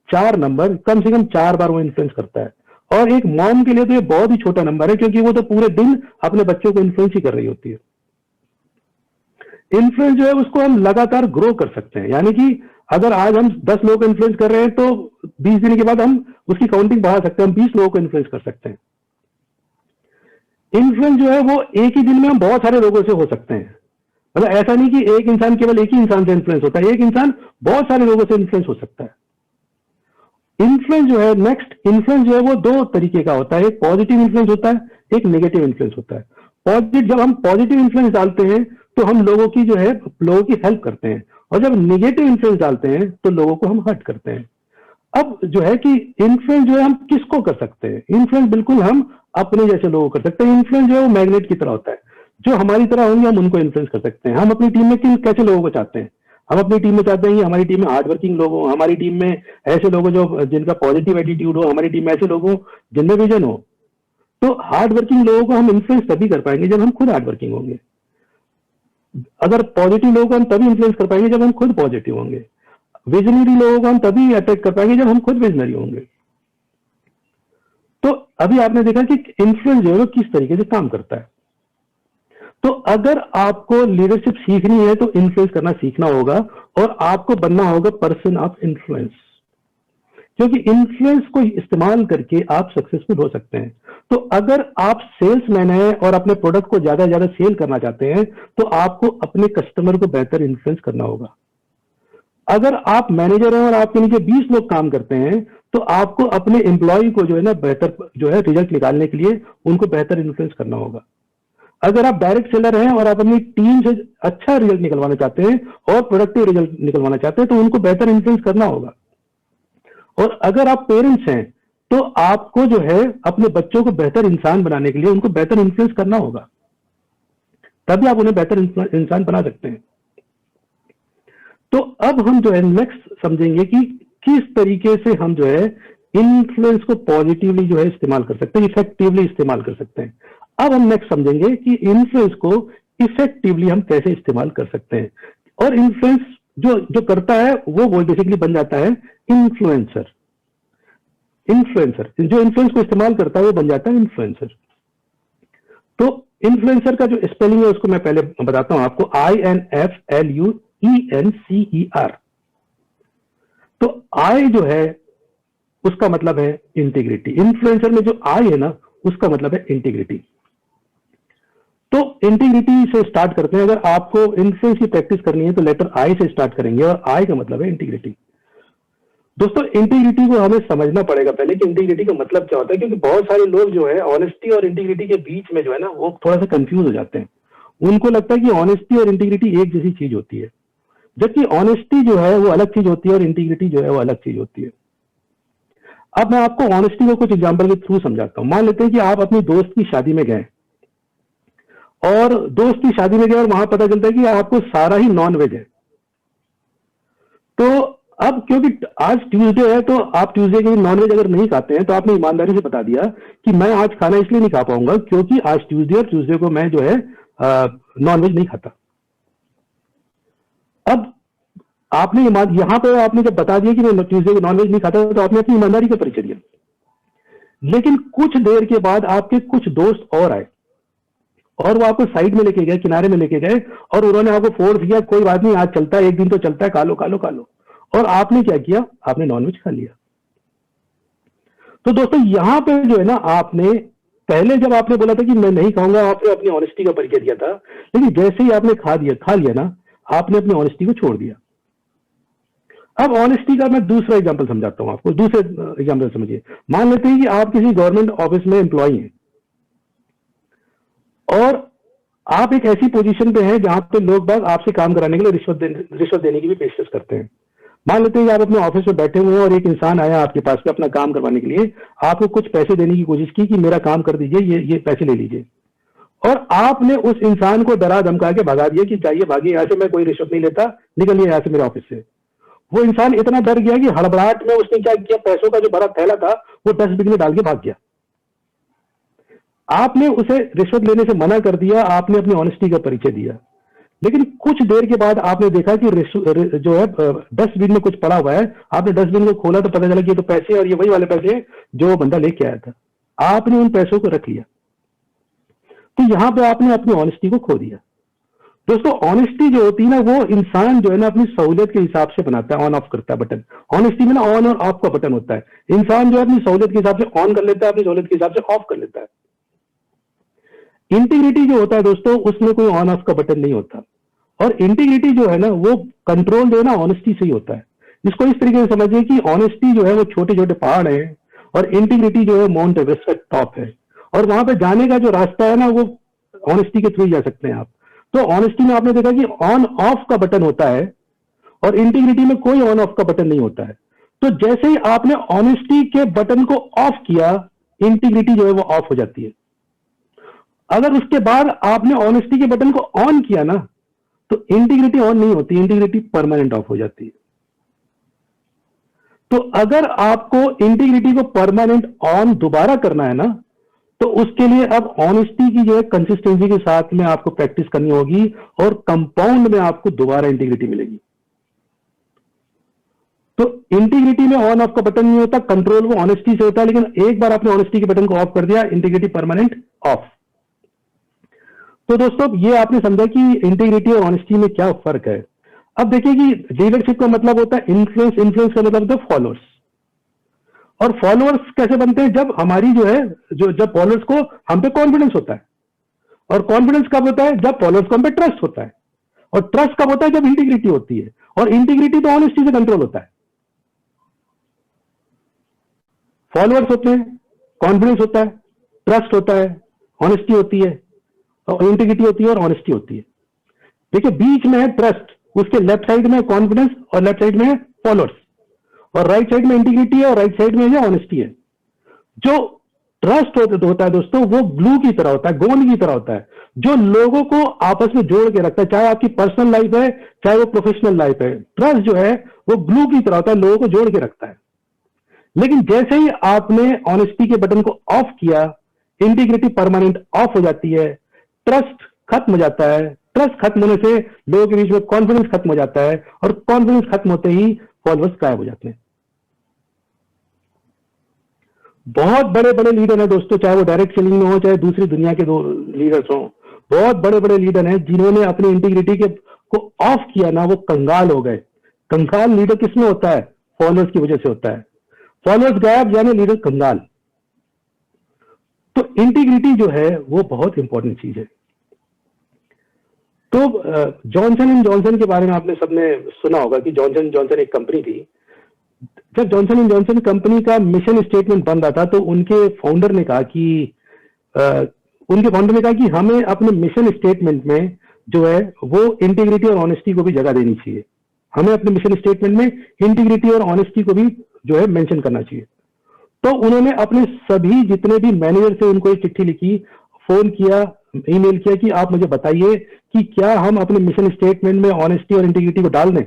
4 नंबर, कम से कम 4 बार वो इन्फ्लुएंस करता है। और एक मॉम के लिए तो ये बहुत ही छोटा नंबर है, क्योंकि वो तो पूरे दिन अपने बच्चों को इन्फ्लुएंस ही कर रही होती है। इन्फ्लुएंस जो है उसको हम लगातार ग्रो कर सकते हैं, यानी कि अगर आज हम 10 लोगों को इन्फ्लुएंस कर रहे हैं तो 20 दिन के बाद हम उसकी काउंटिंग बढ़ा सकते हैं, हम 20 लोगों को इन्फ्लुएंस कर सकते हैं। इन्फ्लुएंस जो है वो एक ही दिन में हम बहुत सारे लोगों से हो सकते हैं। मतलब ऐसा नहीं कि एक इंसान केवल एक ही इंसान से इन्फ्लुएंस होता है, एक इंसान बहुत सारे लोगों से इन्फ्लुएंस हो सकता है। इन्फ्लुएंस जो है, नेक्स्ट इन्फ्लुएंस जो है वो 2 तरीके का होता है, एक पॉजिटिव इन्फ्लुएंस होता है, एक नेगेटिव इन्फ्लुएंस होता है। जब हम पॉजिटिव इन्फ्लुएंस डालते हैं तो हम लोगों की हेल्प करते हैं, और जब नेगेटिव इन्फ्लुएंस डालते हैं तो लोगों को हम हर्ट करते हैं। अब जो है कि इन्फ्लुएंस जो है हम किसको कर सकते हैं? इन्फ्लुएंस बिल्कुल हम अपने जैसे लोगों को कर सकते हैं। इन्फ्लुएंस जो है वो मैग्नेट की तरह होता है, जो हमारी तरह होंगे हम उनको इन्फ्लुएंस कर सकते हैं। हम अपनी टीम में कैसे लोगों को चाहते हैं? हम अपनी टीम में चाहते हैं कि हमारी टीम में हार्ड वर्किंग लोग हो, हमारी टीम में ऐसे लोग जो जिनका पॉजिटिव एटीट्यूड हो, हमारी टीम में ऐसे लोग हो जिनमें विजन हो। तो हार्ड वर्किंग लोगों को हम इन्फ्लुएंस तभी कर पाएंगे जब हम खुद हार्ड वर्किंग होंगे। अगर पॉजिटिव लोगों को हम तभी इन्फ्लुएंस कर पाएंगे जब हम खुद पॉजिटिव होंगे। विजनरी लोगों को हम तभी अटैक कर पाएंगे जब हम खुद विजनरी होंगे। तो अभी आपने देखा कि इन्फ्लुएंस जो है किस तरीके से काम करता है। तो अगर आपको लीडरशिप सीखनी है तो इन्फ्लुएंस करना सीखना होगा, और आपको बनना होगा पर्सन ऑफ इन्फ्लुएंस, क्योंकि इन्फ्लुएंस को इस्तेमाल करके आप सक्सेसफुल हो सकते हैं। तो अगर आप सेल्समैन हैं और अपने प्रोडक्ट को ज्यादा ज्यादा सेल करना चाहते हैं तो आपको अपने कस्टमर को बेहतर इन्फ्लुएंस करना होगा। अगर आप मैनेजर हैं और आपके नीचे 20 लोग काम करते हैं तो आपको अपने एम्प्लॉय को जो है ना बेहतर जो है रिजल्ट निकालने के लिए उनको बेहतर इन्फ्लुएंस करना होगा। अगर आप डायरेक्ट सेलर हैं और आप अपनी टीम से अच्छा रिजल्ट निकलवाना चाहते हैं और प्रोडक्टिव रिजल्ट निकलवाना चाहते हैं तो उनको बेहतर इन्फ्लुएंस करना होगा। और अगर आप पेरेंट्स हैं तो आपको जो है अपने बच्चों को बेहतर इंसान बनाने के लिए उनको बेहतर इन्फ्लुएंस करना होगा, तभी आप उन्हें बेहतर इंसान बना सकते हैं। तो अब हम जो है नेक्स्ट समझेंगे कि किस तरीके से हम जो है इन्फ्लुएंस को पॉजिटिवली जो है इस्तेमाल कर सकते हैं, इफेक्टिवली इस्तेमाल कर सकते हैं। अब हम नेक्स्ट समझेंगे कि इन्फ्लुएंस को इफेक्टिवली हम कैसे इस्तेमाल कर सकते हैं। और इन्फ्लुएंस जो करता है वो बेसिकली बन जाता है इन्फ्लुएंसर। जो इन्फ्लुएंस को इस्तेमाल करता है वो बन जाता है इन्फ्लुएंसर। तो इन्फ्लुएंसर का जो स्पेलिंग है उसको मैं पहले बताता हूं आपको, INFLUENCER। तो आई जो है उसका मतलब है इंटीग्रिटी। इन्फ्लुएंसर में जो आई है ना उसका मतलब है इंटीग्रिटी। तो इंटीग्रिटी से स्टार्ट करते हैं। अगर आपको इन्फ्लुएंस की प्रैक्टिस करनी है तो लेटर आई से स्टार्ट करेंगे, और आई का मतलब है इंटीग्रिटी। दोस्तों इंटीग्रिटी को हमें समझना पड़ेगा पहले कि इंटीग्रिटी का मतलब क्या होता है, क्योंकि बहुत सारे लोग जो है ऑनेस्टी और इंटीग्रिटी के बीच में जो है ना वो थोड़ा सा कंफ्यूज हो जाते हैं। उनको लगता है कि ऑनेस्टी और इंटीग्रिटी एक जैसी चीज होती है, जबकि ऑनेस्टी जो है वो अलग चीज होती है और इंटीग्रिटी जो है वो अलग चीज होती है। अब मैं आपको ऑनेस्टी को कुछ एग्जांपल के थ्रू समझाता हूं। मान लेते हैं कि आप अपनी दोस्त की शादी में गए, और दोस्त की शादी में गए और वहां पता चलता है कि आपको सारा ही नॉन वेज है। तो अब क्योंकि आज ट्यूसडे है तो आप ट्यूसडे के नॉन वेज अगर नहीं खाते हैं तो आपने ईमानदारी से बता दिया कि मैं आज खाना इसलिए नहीं खा पाऊंगा क्योंकि आज ट्यूसडे और ट्यूसडे को मैं जो है नॉन वेज नहीं खाता। अब आपने यहां पर आपने जब बता दिया कि मैं ट्यूसडे को नॉन वेज नहीं खाता तो आपने अपनी ईमानदारी का परिचय दिया। लेकिन कुछ देर के बाद आपके कुछ दोस्त और आए और वो आपको साइड में लेके गए, किनारे में लेके गए, और उन्होंने आपको फोर्स किया, कोई बात नहीं आज चलता है, एक दिन तो चलता है, खा लो खा लो खा लो। और आपने क्या किया, आपने नॉनवेज खा लिया। तो दोस्तों यहां पे जो है ना, आपने पहले जब आपने बोला था कि मैं नहीं खाऊंगा, आपने अपनी ऑनेस्टी का परिचय दिया था, लेकिन जैसे ही आपने खा लिया ना, आपने अपनी ऑनेस्टी को छोड़ दिया। अब ऑनेस्टी का मैं दूसरा एग्जांपल समझाता हूं आपको। दूसरे एग्जांपल समझिए। मान लेते हैं कि आप किसी गवर्नमेंट ऑफिस में एम्प्लॉई हैं और आप एक ऐसी पोजीशन पे हैं जहां पे लोग बाग आपसे काम कराने के लिए रिश्वत देने की भी पेशकश करते हैं। मान लेते हैं कि आप अपने ऑफिस में बैठे हुए हैं और एक इंसान आया आपके पास में अपना काम करवाने के लिए, आपको कुछ पैसे देने की कोशिश की कि मेरा काम कर दीजिए, ये पैसे ले लीजिए, और आपने उस इंसान को डरा धमका के भगा दिया कि चाहिए भागिए यहाँ से, मैं कोई रिश्वत नहीं लेता, निकलिए यहाँ से मेरे ऑफिस से। वो इंसान इतना डर गया कि हड़बड़ाहट में उसने क्या किया, पैसों का जो भरा थैला था वो डस्टबिन में डाल के भाग गया। आपने उसे रिश्वत लेने से मना कर दिया, आपने अपनी ऑनेस्टी का परिचय दिया। लेकिन कुछ देर के बाद आपने देखा कि जो है डस्टबिन में कुछ पड़ा हुआ है। आपने डस्टबिन को खोला तो पता चला कि ये तो पैसे, और ये वही वाले पैसे जो बंदा लेके आया था। आपने उन पैसों को रख लिया। तो यहां पे आपने अपनी ऑनेस्टी को खो दिया। दोस्तों ऑनेस्टी जो होती है ना, वो इंसान जो है ना अपनी सहूलियत के हिसाब से बनाता है, ऑन ऑफ करता है बटन। ऑनेस्टी में ना ऑन और ऑफ का बटन होता है। इंसान जो है अपनी सहूलियत के हिसाब से ऑन कर लेता है, अपनी सहूलियत के हिसाब से ऑफ कर लेता है। इंटीग्रिटी जो होता है दोस्तों, उसमें कोई ऑन ऑफ का बटन नहीं होता। और इंटीग्रिटी जो है ना, वो कंट्रोल जो है ना ऑनेस्टी से ही होता है। इसको इस तरीके से समझिए कि ऑनेस्टी जो है वो छोटे छोटे पहाड़ है, और इंटीग्रिटी जो है माउंट एवरेस्ट का टॉप है। और वहां पे जाने का जो रास्ता है ना, वो ऑनेस्टी के थ्रू जा सकते हैं आप। तो ऑनेस्टी में आपने देखा कि ऑन ऑफ का बटन होता है, और इंटीग्रिटी में कोई ऑन ऑफ का बटन नहीं होता है। तो जैसे ही आपने ऑनेस्टी के बटन को ऑफ किया, इंटीग्रिटी जो है वो ऑफ हो जाती है। अगर उसके बाद आपने ऑनेस्टी के बटन को ऑन किया ना, तो इंटीग्रिटी ऑन नहीं होती, इंटीग्रिटी परमानेंट ऑफ हो जाती है। तो अगर आपको इंटीग्रिटी को परमानेंट ऑन दोबारा करना है ना, तो उसके लिए अब ऑनेस्टी की जो है कंसिस्टेंसी के साथ में आपको प्रैक्टिस करनी होगी, और कंपाउंड में आपको दोबारा इंटीग्रिटी मिलेगी। तो इंटीग्रिटी में ऑन ऑफ का बटन नहीं होता, कंट्रोल वो ऑनेस्टी से होता है। लेकिन एक बार आपने ऑनेस्टी के बटन को ऑफ कर दिया, इंटीग्रिटी परमानेंट ऑफ। तो दोस्तों ये आपने समझा कि इंटीग्रिटी और ऑनेस्टी में क्या फर्क है। अब देखिए कि लीडरशिप का मतलब होता है इन्फ्लुएंस, इन्फ्लुएंस का मतलब होता है फॉलोअर्स। और फॉलोअर्स कैसे बनते हैं, जब हमारी जो है जब फॉलोअर्स को हम पे कॉन्फिडेंस होता है। और कॉन्फिडेंस कब होता है, जब फॉलोअर्स को हम पे ट्रस्ट होता है। और ट्रस्ट कब होता है, जब इंटीग्रिटी होती है। और इंटीग्रिटी तो ऑनेस्टी से कंट्रोल होता है। फॉलोअर्स होते हैं, कॉन्फिडेंस होता है, ट्रस्ट होता है, ऑनेस्टी होती है, और इंटीग्रिटी होती है, और ऑनेस्टी होती है। देखिए बीच में है ट्रस्ट, उसके लेफ्ट साइड में कॉन्फिडेंस और लेफ्ट साइड में है फॉलोअर्स, और राइट साइड में इंटीग्रिटी है और राइट साइड में है ऑनेस्टी है। जो ट्रस्ट होता है दोस्तों, वो ग्लू की तरह होता है, गोंद की तरह होता है, जो लोगों को आपस में जोड़ के रखता है। चाहे आपकी पर्सनल लाइफ है, चाहे वो प्रोफेशनल लाइफ है, ट्रस्ट जो है वो ग्लू की तरह होता है, लोगों को जोड़ के रखता है। लेकिन जैसे ही आपने ऑनेस्टी के बटन को ऑफ किया, इंटीग्रिटी परमानेंट ऑफ हो जाती है, ट्रस्ट खत्म हो जाता है। ट्रस्ट खत्म होने से लोगों के बीच में कॉन्फिडेंस खत्म हो जाता है, और कॉन्फिडेंस खत्म होते ही फॉलोअर्स गायब हो जाते हैं। बहुत बड़े बड़े लीडर हैं दोस्तों, चाहे वो डायरेक्ट सेलिंग में हो चाहे दूसरी दुनिया के दो लीडर्स हो, बहुत बड़े बड़े लीडर हैं जिन्होंने अपनी इंटीग्रिटी के को ऑफ किया ना, वो कंगाल हो गए। कंगाल लीडर किसमें होता है? फॉलोअर्स की वजह से होता है। फॉलोअर्स गायब यानी लीडर कंगाल। तो इंटीग्रिटी जो है वो बहुत इंपॉर्टेंट चीज है। तो जॉनसन एंड जॉनसन के बारे में आपने सबने सुना होगा कि जॉनसन एंड जॉनसन एक कंपनी थी। जब जॉनसन एंड जॉनसन कंपनी का मिशन स्टेटमेंट बन रहा था तो उनके फाउंडर ने कहा कि हमें अपने मिशन स्टेटमेंट में जो है वो इंटीग्रिटी और ऑनेस्टी को भी जगह देनी चाहिए। हमें अपने मिशन स्टेटमेंट में इंटीग्रिटी और ऑनेस्टी को भी जो है मेंशन करना चाहिए। तो उन्होंने अपने सभी जितने भी मैनेजर थे उनको एक चिट्ठी लिखी, फोन किया, ईमेल किया कि आप मुझे बताइए कि क्या हम अपने मिशन स्टेटमेंट में ऑनेस्टी और इंटीग्रिटी को डाल दें।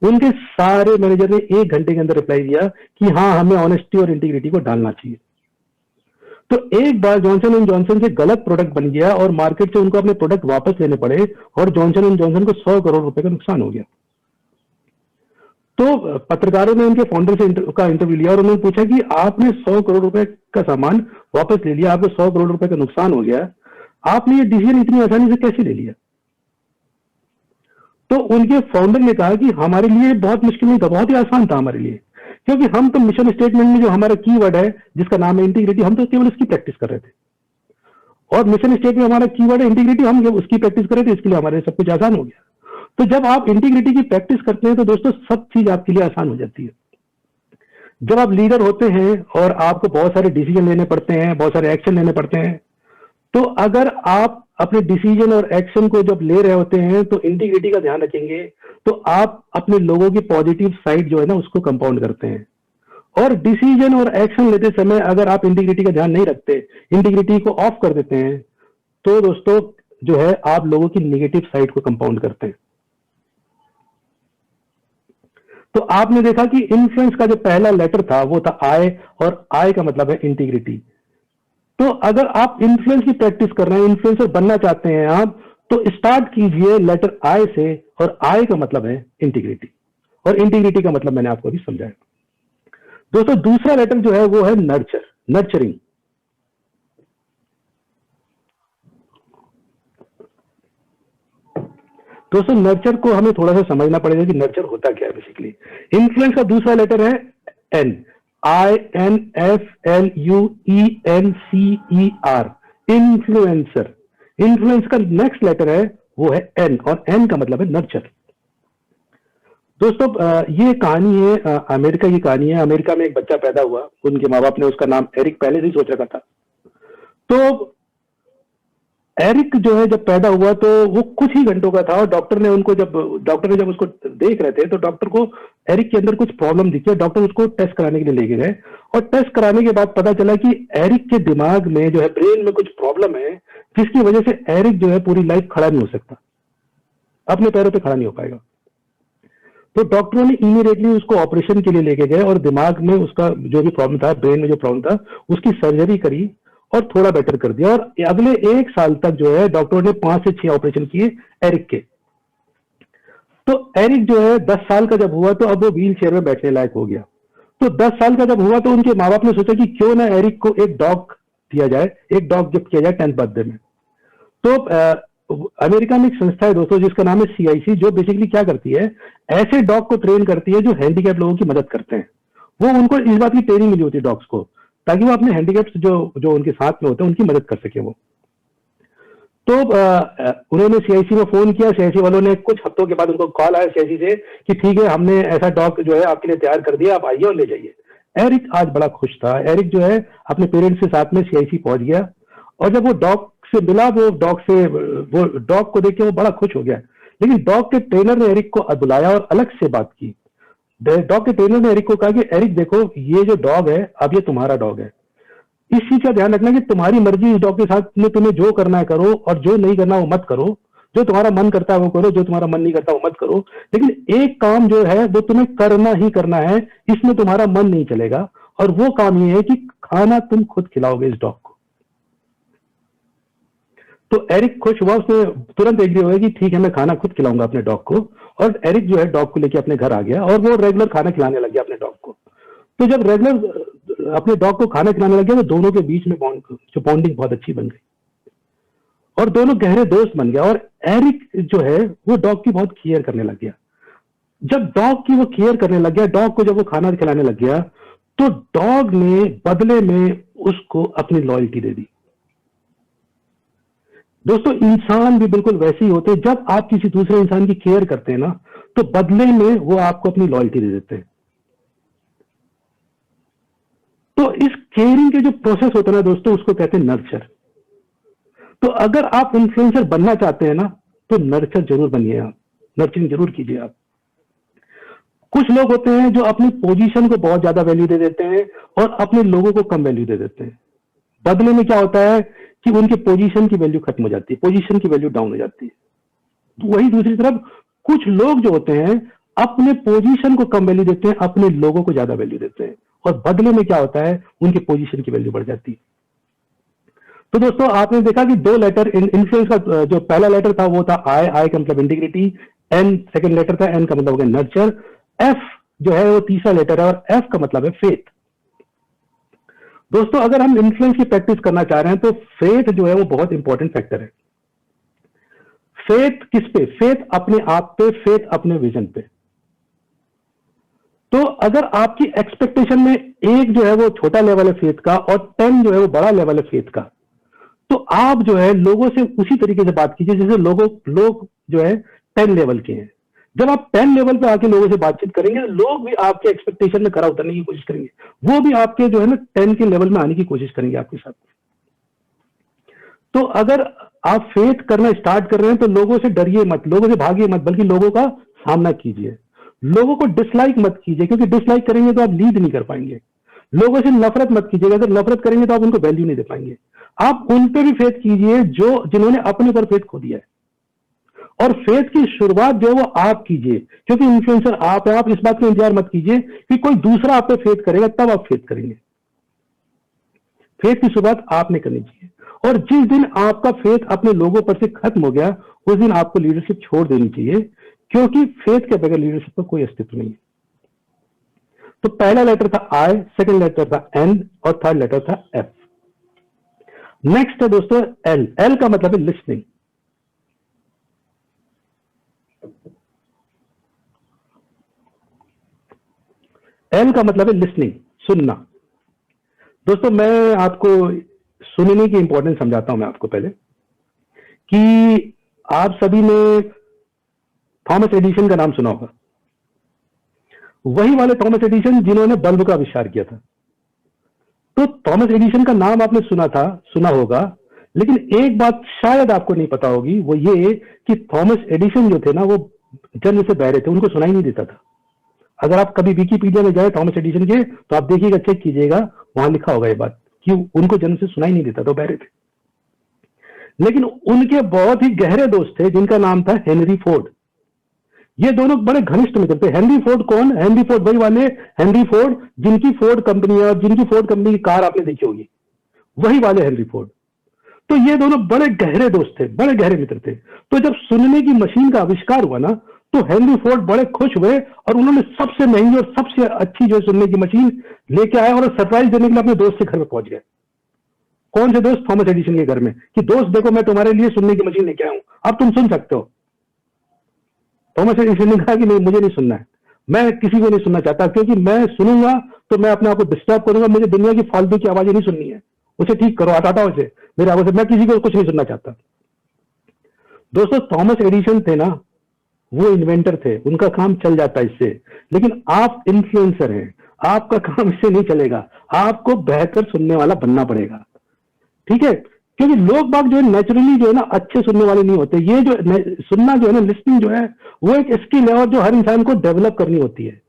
उनके सारे मैनेजर ने 1 घंटे के अंदर रिप्लाई दिया कि हाँ, हमें ऑनेस्टी और इंटीग्रिटी को डालना चाहिए। तो एक बार जॉनसन एंड जॉनसन से गलत प्रोडक्ट बन गया और मार्केट से उनको अपने प्रोडक्ट वापस लेने पड़े और जॉनसन एंड जॉनसन को 100 करोड़ रुपए का नुकसान हो गया। तो पत्रकारों ने उनके फाउंडर से का इंटरव्यू लिया और उन्होंने पूछा कि आपने 100 करोड़ रुपए का सामान वापस ले लिया, आपको 100 करोड़ रुपए का नुकसान हो गया, आपने ये डिसीजन इतनी आसानी से कैसे ले लिया? तो उनके फाउंडर ने कहा कि हमारे लिए बहुत मुश्किल नहीं था, बहुत ही आसान था हमारे लिए, क्योंकि हम तो मिशन स्टेटमेंट में जो हमारा कीवर्ड है जिसका नाम है इंटीग्रिटी, हम तो केवल उसकी प्रैक्टिस कर रहे थे और मिशन स्टेटमेंट में हमारा कीवर्ड है इंटीग्रिटी, हम उसकी प्रैक्टिस कर रहे थे, इसके लिए हमारे सब कुछ आसान हो गया। तो जब आप इंटीग्रिटी की प्रैक्टिस करते हैं तो दोस्तों सब चीज आपके लिए आसान हो जाती है। जब आप लीडर होते हैं और आपको बहुत सारे डिसीजन लेने पड़ते हैं, बहुत सारे एक्शन लेने पड़ते हैं, तो अगर आप अपने डिसीजन और एक्शन को जब ले रहे होते हैं तो इंटीग्रिटी का ध्यान रखेंगे तो आप अपने लोगों की पॉजिटिव साइड जो है ना उसको कंपाउंड करते हैं। और डिसीजन और एक्शन लेते समय अगर आप इंटीग्रिटी का ध्यान नहीं रखते, इंटीग्रिटी को ऑफ कर देते हैं, तो दोस्तों जो है आप लोगों की नेगेटिव साइड को कंपाउंड करते हैं। तो आपने देखा कि इन्फ्लुएंस का जो पहला लेटर था वो था आई, और आई का मतलब है इंटीग्रिटी। तो अगर आप इन्फ्लुएंस की प्रैक्टिस कर रहे हैं, इन्फ्लुएंसर बनना चाहते हैं आप, तो स्टार्ट कीजिए लेटर आई से, और आई का मतलब है इंटीग्रिटी, और इंटीग्रिटी का मतलब मैंने आपको अभी समझाया। दोस्तों दूसरा लेटर जो है वो है नर्चर, नर्चरिंग। दोस्तों नर्चर को हमें थोड़ा सा समझना पड़ेगा कि नर्चर होता क्या है बेसिकली। इन्फ्लुएंस का दूसरा लेटर है एन, INFLUENCER, इन्फ्लुएंसर। इन्फ्लुएंस का नेक्स्ट लेटर है वो है एन, और एन का मतलब है नर्चर। दोस्तों ये कहानी है अमेरिका की कहानी है। अमेरिका में एक बच्चा पैदा हुआ, उनके माँ बाप ने उसका नाम एरिक पहले से ही सोच रखा था। तो एरिक जो है जब पैदा हुआ तो वो कुछ ही घंटों का था, और डॉक्टर ने जब उसको देख रहे थे तो डॉक्टर को एरिक के अंदर कुछ प्रॉब्लम दिखी। डॉक्टर उसको टेस्ट कराने के लिए लेके गए, और टेस्ट कराने के बाद पता चला कि एरिक के दिमाग में जो है, ब्रेन में कुछ प्रॉब्लम है, जिसकी वजह से एरिक जो है पूरी लाइफ खड़ा नहीं हो सकता, अपने पैरों पे खड़ा नहीं हो पाएगा। तो डॉक्टरों ने इमीडिएटली उसको ऑपरेशन के लिए लेके गए और दिमाग में उसका जो भी प्रॉब्लम था, ब्रेन में जो प्रॉब्लम था, उसकी सर्जरी करी और थोड़ा बेटर कर दिया। और अगले 1 साल तक जो है डॉक्टरों ने 5 से 6 ऑपरेशन किए एरिक के। तो एरिक जो है 10 साल का जब हुआ तो अब वो व्हील चेयर में बैठने लायक हो गया। तो 10 साल का जब हुआ तो उनके माँ बाप ने सोचा कि क्यों ना एरिक को एक डॉग दिया जाए, एक डॉग गिफ्ट किया जाए 10th बर्थडे में। तो अमेरिका में एक संस्था है दोस्तों जिसका नाम है CIC, जो बेसिकली क्या करती है, ऐसे डॉग को ट्रेन करती है जो हैंडीकैप लोगों की मदद करते हैं। वो उनको इस बात की ट्रेनिंग मिली होती है डॉग्स को, ताकि वो अपने हैंडीकैप्स जो उनके साथ में होते हैं उनकी मदद कर सके वो। तो उन्होंने CIC में फोन किया, CIC वालों ने कुछ हफ्तों के बाद उनको कॉल आया CIC से कि ठीक है, हमने ऐसा डॉग जो है आपके लिए तैयार कर दिया, आप आइए और ले जाइए। एरिक आज बड़ा खुश था। एरिक जो है अपने पेरेंट्स के साथ में CIC पहुंच गया, और जब वो डॉग से मिला, वो डॉग को देख के वो बड़ा खुश हो गया। लेकिन डॉग के ट्रेनर ने एरिक को बुलाया और अलग से बात की। डॉग के ट्रेनर ने एरिक को कहा कि एरिक देखो, ये जो डॉग है अब ये तुम्हारा डॉग है, इस चीज का ध्यान रखना कि तुम्हारी मर्जी, इस डॉग के साथ में तुम्हें जो करना है करो, और जो नहीं करना वो मत करो। जो तुम्हारा मन करता है वो करो, जो तुम्हारा मन नहीं करता वो मत करो। लेकिन एक काम जो है वो तुम्हें करना ही करना है, इसमें तुम्हारा मन नहीं चलेगा, और वो काम ये है कि खाना तुम खुद खिलाओगे इस डॉग को। तो एरिक खुश हुआ, उसने तुरंत एग्री हो गया कि ठीक है, मैं खाना खुद खिलाऊंगा अपने डॉग को। और एरिक जो है डॉग को लेके अपने घर आ गया और वो रेगुलर खाना खिलाने लग गया अपने डॉग को। तो जब रेगुलर अपने डॉग को खाना खिलाने लग गया तो दोनों के बीच में जो बॉन्डिंग बहुत अच्छी बन गई और दोनों गहरे दोस्त बन गया। और एरिक जो है वो डॉग की बहुत केयर करने लग गया। जब डॉग की वो केयर करने लग गया, डॉग को जब वो खाना खिलाने लग गया, तो डॉग ने बदले में उसको अपनी लॉयल्टी दे दी। दोस्तों, इंसान भी बिल्कुल वैसे ही होते हैं। जब आप किसी दूसरे इंसान की केयर करते हैं ना, तो बदले में वो आपको अपनी लॉयल्टी दे देते हैं। तो इस केयरिंग के जो प्रोसेस होता है ना दोस्तों, उसको कहते हैं नर्चर। तो अगर आप इन्फ्लुएंसर बनना चाहते हैं ना, तो नर्चर जरूर बनिए आप, नर्चरिंग जरूर कीजिए आप। कुछ लोग होते हैं जो अपनी पोजीशन को बहुत ज्यादा वैल्यू दे देते हैं और अपने लोगों को कम वैल्यू दे देते हैं। बदले में क्या होता है कि उनके पोजीशन की वैल्यू खत्म हो जाती है, पोजीशन की वैल्यू डाउन हो जाती है। तो वही दूसरी तरफ कुछ लोग जो होते हैं अपने पोजीशन को कम वैल्यू देते हैं, अपने लोगों को ज्यादा वैल्यू देते हैं, और बदले में क्या होता है, उनके पोजीशन की वैल्यू बढ़ जाती है। तो दोस्तों, आपने देखा कि दो लेटर इन्फ्लुएंस का जो पहला लेटर था वो था आई, आई का मतलब इंटीग्रिटी, एन सेकंड लेटर था, एन का मतलब हो गया नर्चर, एफ जो है वो तीसरा लेटर है और एफ का मतलब है फेथ। दोस्तों, अगर हम इन्फ्लुएंस की प्रैक्टिस करना चाह रहे हैं तो फेथ जो है वो बहुत इंपॉर्टेंट फैक्टर है। फेथ किस पे? फेथ अपने आप पे, फेथ अपने विजन पे। तो अगर आपकी एक्सपेक्टेशन में एक जो है वो छोटा लेवल है फेथ का और 10 जो है वो बड़ा लेवल है फेथ का, तो आप जो है लोगों से उसी तरीके से बात कीजिए जैसे लोग जो है 10 लेवल के हैं। जब आप 10 लेवल पे आके लोगों से बातचीत करेंगे, लोग भी आपके एक्सपेक्टेशन में खरा उतरने की कोशिश करेंगे, वो भी आपके जो है ना 10 के लेवल में आने की कोशिश करेंगे आपके साथ। तो अगर आप फेथ करना स्टार्ट कर रहे हैं तो लोगों से डरिए मत, लोगों से भागिए मत, बल्कि लोगों का सामना कीजिए। लोगों को डिसलाइक मत कीजिए, क्योंकि डिसलाइक करेंगे तो आप लीड नहीं कर पाएंगे। लोगों से नफरत मत कीजिएगा, अगर नफरत करेंगे तो आप उनको वैल्यू नहीं दे पाएंगे। आप उन पे भी फेथ कीजिए जिन्होंने अपने पर फेथ खो दिया है, और फेथ की शुरुआत जो है वो आप कीजिए, क्योंकि इन्फ्लुएंसर आप है। आप इस बात का इंतजार मत कीजिए कि कोई दूसरा आप पे फेथ करेगा तब आप फेथ करेंगे। फेथ की शुरुआत आपने करनी चाहिए, और जिस दिन आपका फेथ अपने लोगों पर से खत्म हो गया, उस दिन आपको लीडरशिप छोड़ देनी चाहिए, क्योंकि फेथ के बगैर लीडरशिप का कोई अस्तित्व नहीं है। तो पहला लेटर था आई, सेकंड लेटर था एन और थर्ड लेटर था एफ। नेक्स्ट है दोस्तों एल। एल का मतलब है लिसनिंग। एल का मतलब है लिसनिंग, सुनना। दोस्तों, मैं आपको सुनने की इंपॉर्टेंस समझाता हूं मैं आपको पहले, कि आप सभी ने थॉमस एडिसन का नाम सुना होगा। वही वाले थॉमस एडिसन जिन्होंने बल्ब का आविष्कार किया था। तो थॉमस एडिसन का नाम आपने सुना होगा, लेकिन एक बात शायद आपको नहीं पता होगी, वो ये कि थॉमस एडिसन जो थे ना, वो जन्म से बहरे थे, उनको सुनाई नहीं देता था। अगर आप कभी विकिपीडिया में जाए थॉमस एडिसन के, तो आप देखिएगा, चेक कीजिएगा, वहां लिखा होगा ये बात कि उनको जन्म से सुनाई नहीं देता था, बहरे थे। लेकिन उनके बहुत ही गहरे दोस्त थे जिनका नाम था हेनरी फोर्ड। ये दोनों बड़े घनिष्ठ मित्र थे। हेनरी फोर्ड कौन? हेनरी फोर्ड वही वाले हेनरी फोर्ड जिनकी फोर्ड कंपनी की कार आपने देखी होगी, वही वाले हेनरी फोर्ड। तो ये दोनों बड़े गहरे दोस्त थे, बड़े गहरे मित्र थे। तो जब सुनने की मशीन का आविष्कार हुआ ना, तो हेनरी फोर्ड बड़े खुश हुए और उन्होंने सबसे महंगी और सबसे अच्छी जो सुनने की मशीन लेके आए और सरप्राइज देने के लिए अपने दोस्त के घर में पहुंच गए। कौन से दोस्त? थॉमस एडिसन के घर में, कि दोस्त देखो, मैं तुम्हारे लिए सुनने की मशीन लेके आया हूं, अब तुम सुन सकते हो। थॉमस एडिसन ने कहा कि नहीं, मुझे नहीं सुनना है, मैं किसी को नहीं सुनना चाहता, क्योंकि मैं सुनूंगा तो मैं अपने आप को डिस्टर्ब करूंगा, मुझे दुनिया की फालतू की आवाजें नहीं सुननी है। उसे ठीक करो, हटाओ उसे मेरे आवाज से, मैं किसी को कुछ नहीं सुनना चाहता। दोस्तों, थॉमस एडिसन थे ना, वो इन्वेंटर थे, उनका काम चल जाता है इससे। लेकिन आप इन्फ्लुएंसर हैं, आपका काम इससे नहीं चलेगा, आपको बेहतर सुनने वाला बनना पड़ेगा। ठीक है, क्योंकि लोग बाग जो है नेचुरली जो है ना अच्छे सुनने वाले नहीं होते। ये जो सुनना जो है ना, लिसनिंग जो है, वो एक स्किल है और जो हर इंसान को डेवलप करनी होती है।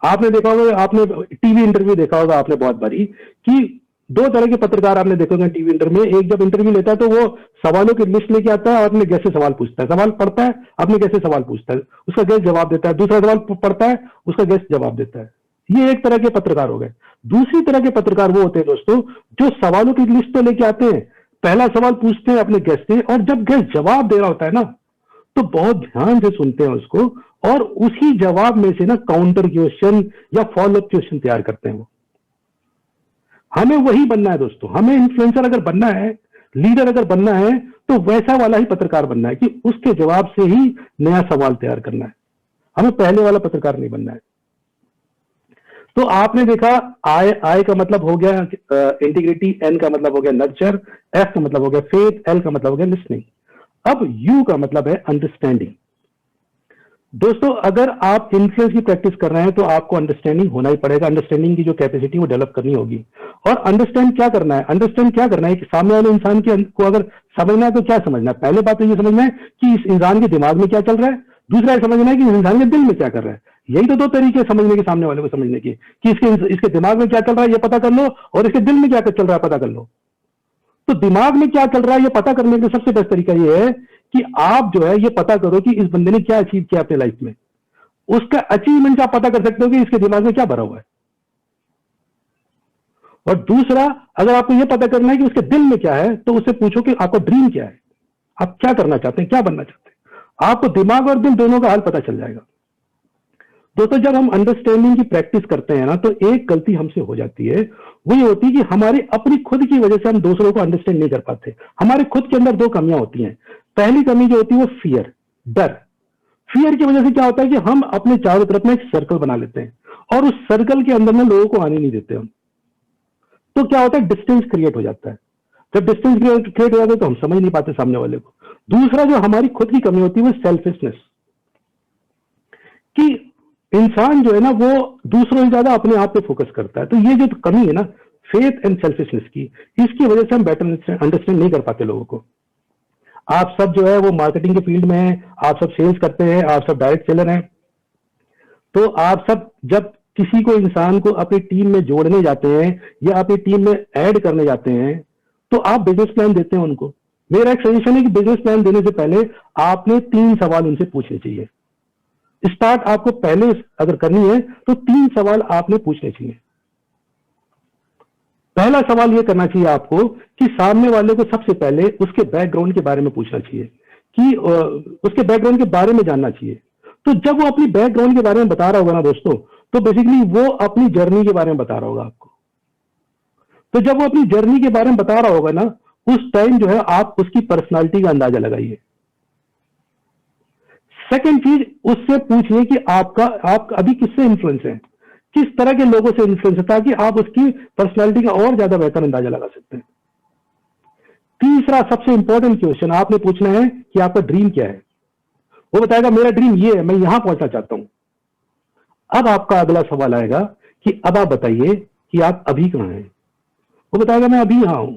आपने देखा होगा, आपने टीवी इंटरव्यू देखा होगा आपने बहुत बारी, कि दो तरह के पत्रकार आपने देखे होंगे टीवी इंटरव्यू में। एक जब इंटरव्यू लेता है तो वो सवालों की लिस्ट लेके आता है और अपने गेस्ट से सवाल पूछता है, सवाल पढ़ता है, अपने गेस्ट से सवाल पूछता है, उसका गेस्ट जवाब देता है, दूसरा सवाल पढ़ता है, उसका गेस्ट जवाब देता है। ये एक तरह के पत्रकार हो गए। दूसरी तरह के पत्रकार वो होते हैं दोस्तों, जो सवालों की लिस्ट तो लेके आते हैं, पहला सवाल पूछते हैं अपने गेस्ट से, और जब गेस्ट जवाब दे रहा होता है ना, तो बहुत ध्यान से सुनते हैं उसको, और उसी जवाब में से ना काउंटर क्वेश्चन या फॉलोअप क्वेश्चन तैयार करते हैं वो। हमें वही बनना है दोस्तों, हमें इन्फ्लुएंसर अगर बनना है, लीडर अगर बनना है, तो वैसा वाला ही पत्रकार बनना है कि उसके जवाब से ही नया सवाल तैयार करना है, हमें पहले वाला पत्रकार नहीं बनना है। तो आपने देखा आई आई का मतलब हो गया इंटीग्रिटी, एन का मतलब हो गया नर्चर, एफ का मतलब हो गया फेथ, एल का मतलब हो गया लिसनिंग। अब यू का मतलब है अंडरस्टैंडिंग। दोस्तों अगर आप इन्फ्लुएंस की प्रैक्टिस कर रहे हैं तो आपको अंडरस्टैंडिंग होना ही पड़ेगा, अंडरस्टैंडिंग की जो कैपेसिटी वो डेवलप करनी होगी। और अंडरस्टैंड क्या करना है, अंडरस्टैंड क्या करना है कि सामने वाले इंसान को अगर समझना है तो क्या समझना है, पहले बात तो ये समझना है कि इस इंसान के दिमाग में क्या चल रहा है, दूसरा है समझना है कि इस इंसान के दिल में क्या कर रहा है। यही तो दो तरीके समझने के, सामने वाले को समझने की, कि इसके दिमाग में क्या चल रहा है ये पता कर लो, और इसके दिल में क्या चल रहा है पता कर लो। तो दिमाग में क्या चल रहा है ये पता करने का सबसे बेस्ट तरीका ये है कि आप जो है ये पता करो कि इस बंदे ने क्या अचीव किया अपने लाइफ में, उसका अचीवमेंट आप पता कर सकते हो कि इसके दिमाग में क्या भरा हुआ है। और दूसरा, अगर आपको यह पता करना है कि उसके दिल में क्या है, तो उससे पूछो कि आपका ड्रीम क्या है, आप क्या करना चाहते हैं, क्या बनना चाहते हैं। आपको दिमाग और दिल दोनों का हाल पता चल जाएगा। दोस्तों जब हम अंडरस्टैंडिंग की प्रैक्टिस करते हैं ना, तो एक गलती हमसे हो जाती है, वो ये होती है कि हमारी अपनी खुद की वजह से हम दूसरों को अंडरस्टैंड नहीं कर पाते। हमारे खुद के अंदर दो कमियां होती हैं। पहली कमी जो होती है वो फियर, डर। फियर की वजह से क्या होता है कि हम अपने चारों तरफ में एक सर्कल बना लेते हैं, और उस सर्कल के अंदर में लोगों को आने नहीं देते हम। तो क्या होता है, डिस्टेंस क्रिएट हो जाता है। जब डिस्टेंस क्रिएट हो जाता है तो हम समझ नहीं पाते सामने वाले को। दूसरा जो हमारी खुद की कमी होती है वो सेल्फिशनेस, कि इंसान जो है ना वो दूसरों से ज्यादा अपने आप पे फोकस करता है। तो ये जो कमी है ना, फेथ एंड सेल्फिशनेस की, इसकी वजह से हम बेटर अंडरस्टैंड नहीं कर पाते लोगों को। आप सब जो है वो मार्केटिंग के फील्ड में हैं, आप सब सेल्स करते हैं, आप सब डायरेक्ट सेलर हैं, तो आप सब जब किसी को इंसान को अपनी टीम में जोड़ने जाते हैं या अपनी टीम में ऐड करने जाते हैं, तो आप बिजनेस प्लान देते हैं उनको। मेरा एक सजेशन है कि बिजनेस प्लान देने से पहले आपने 3 सवाल उनसे पूछने चाहिए। स्टार्ट आपको पहले अगर करनी है तो 3 सवाल आपने पूछने चाहिए। पहला सवाल यह करना चाहिए आपको कि सामने वाले को सबसे पहले उसके बैकग्राउंड के बारे में पूछना चाहिए, कि उसके बैकग्राउंड के बारे में जानना चाहिए। तो जब वो अपनी बैकग्राउंड के बारे में बता रहा होगा ना दोस्तों, तो बेसिकली वो अपनी जर्नी के बारे में बता रहा होगा आपको। तो जब वो अपनी जर्नी के बारे में बता रहा होगा ना, उस टाइम जो है आप उसकी पर्सनालिटी का अंदाजा लगाइए। सेकंड चीज, उससे पूछिए कि आप अभी किससे इन्फ्लुएंस है, किस तरह के लोगों से इन्फ्लुएंस है, ताकि आप उसकी पर्सनालिटी का और ज्यादा बेहतर अंदाजा लगा सकते हैं। तीसरा सबसे इंपॉर्टेंट क्वेश्चन आपने पूछना है कि आपका ड्रीम क्या है। वो बताएगा मेरा ड्रीम ये है, मैं यहां पहुंचना चाहता हूं। अब आपका अगला सवाल आएगा कि अब आप बताइए कि आप अभी कहां हैं। वो बताएगा मैं अभी यहां हूं।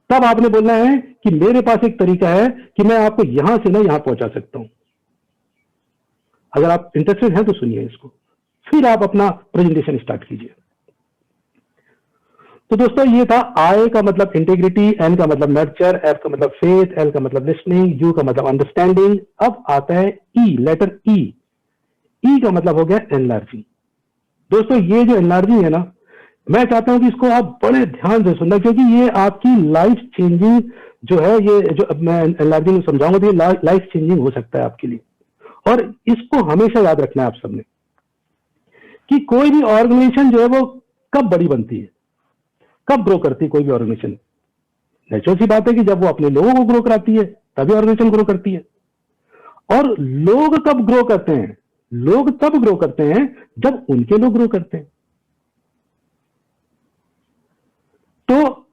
तब आपने बोलना है कि मेरे पास एक तरीका है कि मैं आपको यहां से ना यहां पहुंचा सकता हूं। अगर आप इंटरेस्टेड हैं तो सुनिए इसको, फिर आप अपना प्रेजेंटेशन स्टार्ट कीजिए। तो दोस्तों ये था आई का मतलब इंटेग्रिटी, एन का मतलब नर्चर, एफ का मतलब फेथ, एल का मतलब लिसनिंग, यू का मतलब अंडरस्टैंडिंग। अब आता है ई, लेटर ई। ई का मतलब हो गया एनलार्जिंग। दोस्तों ये जो एनलार्जिंग है ना, मैं चाहता हूं कि इसको आप बड़े ध्यान से सुनना, क्योंकि ये आपकी लाइफ चेंजिंग जो है, ये जो अब मैं एनलार्जिंग समझाऊंगा तो ये लाइफ चेंजिंग हो सकता है आपके लिए। और इसको हमेशा याद रखना है आप सबने, कि कोई भी ऑर्गेनाइजेशन जो है वो कब बड़ी बनती है, कब ग्रो करती है कोई भी ऑर्गेनाइजेशन। नेचुरल सी बात है कि जब वो अपने लोगों को ग्रो कराती है तभी ऑर्गेनाइजेशन ग्रो करती है। और लोग कब ग्रो करते हैं, लोग तब ग्रो करते हैं जब उनके लोग ग्रो करते हैं। तो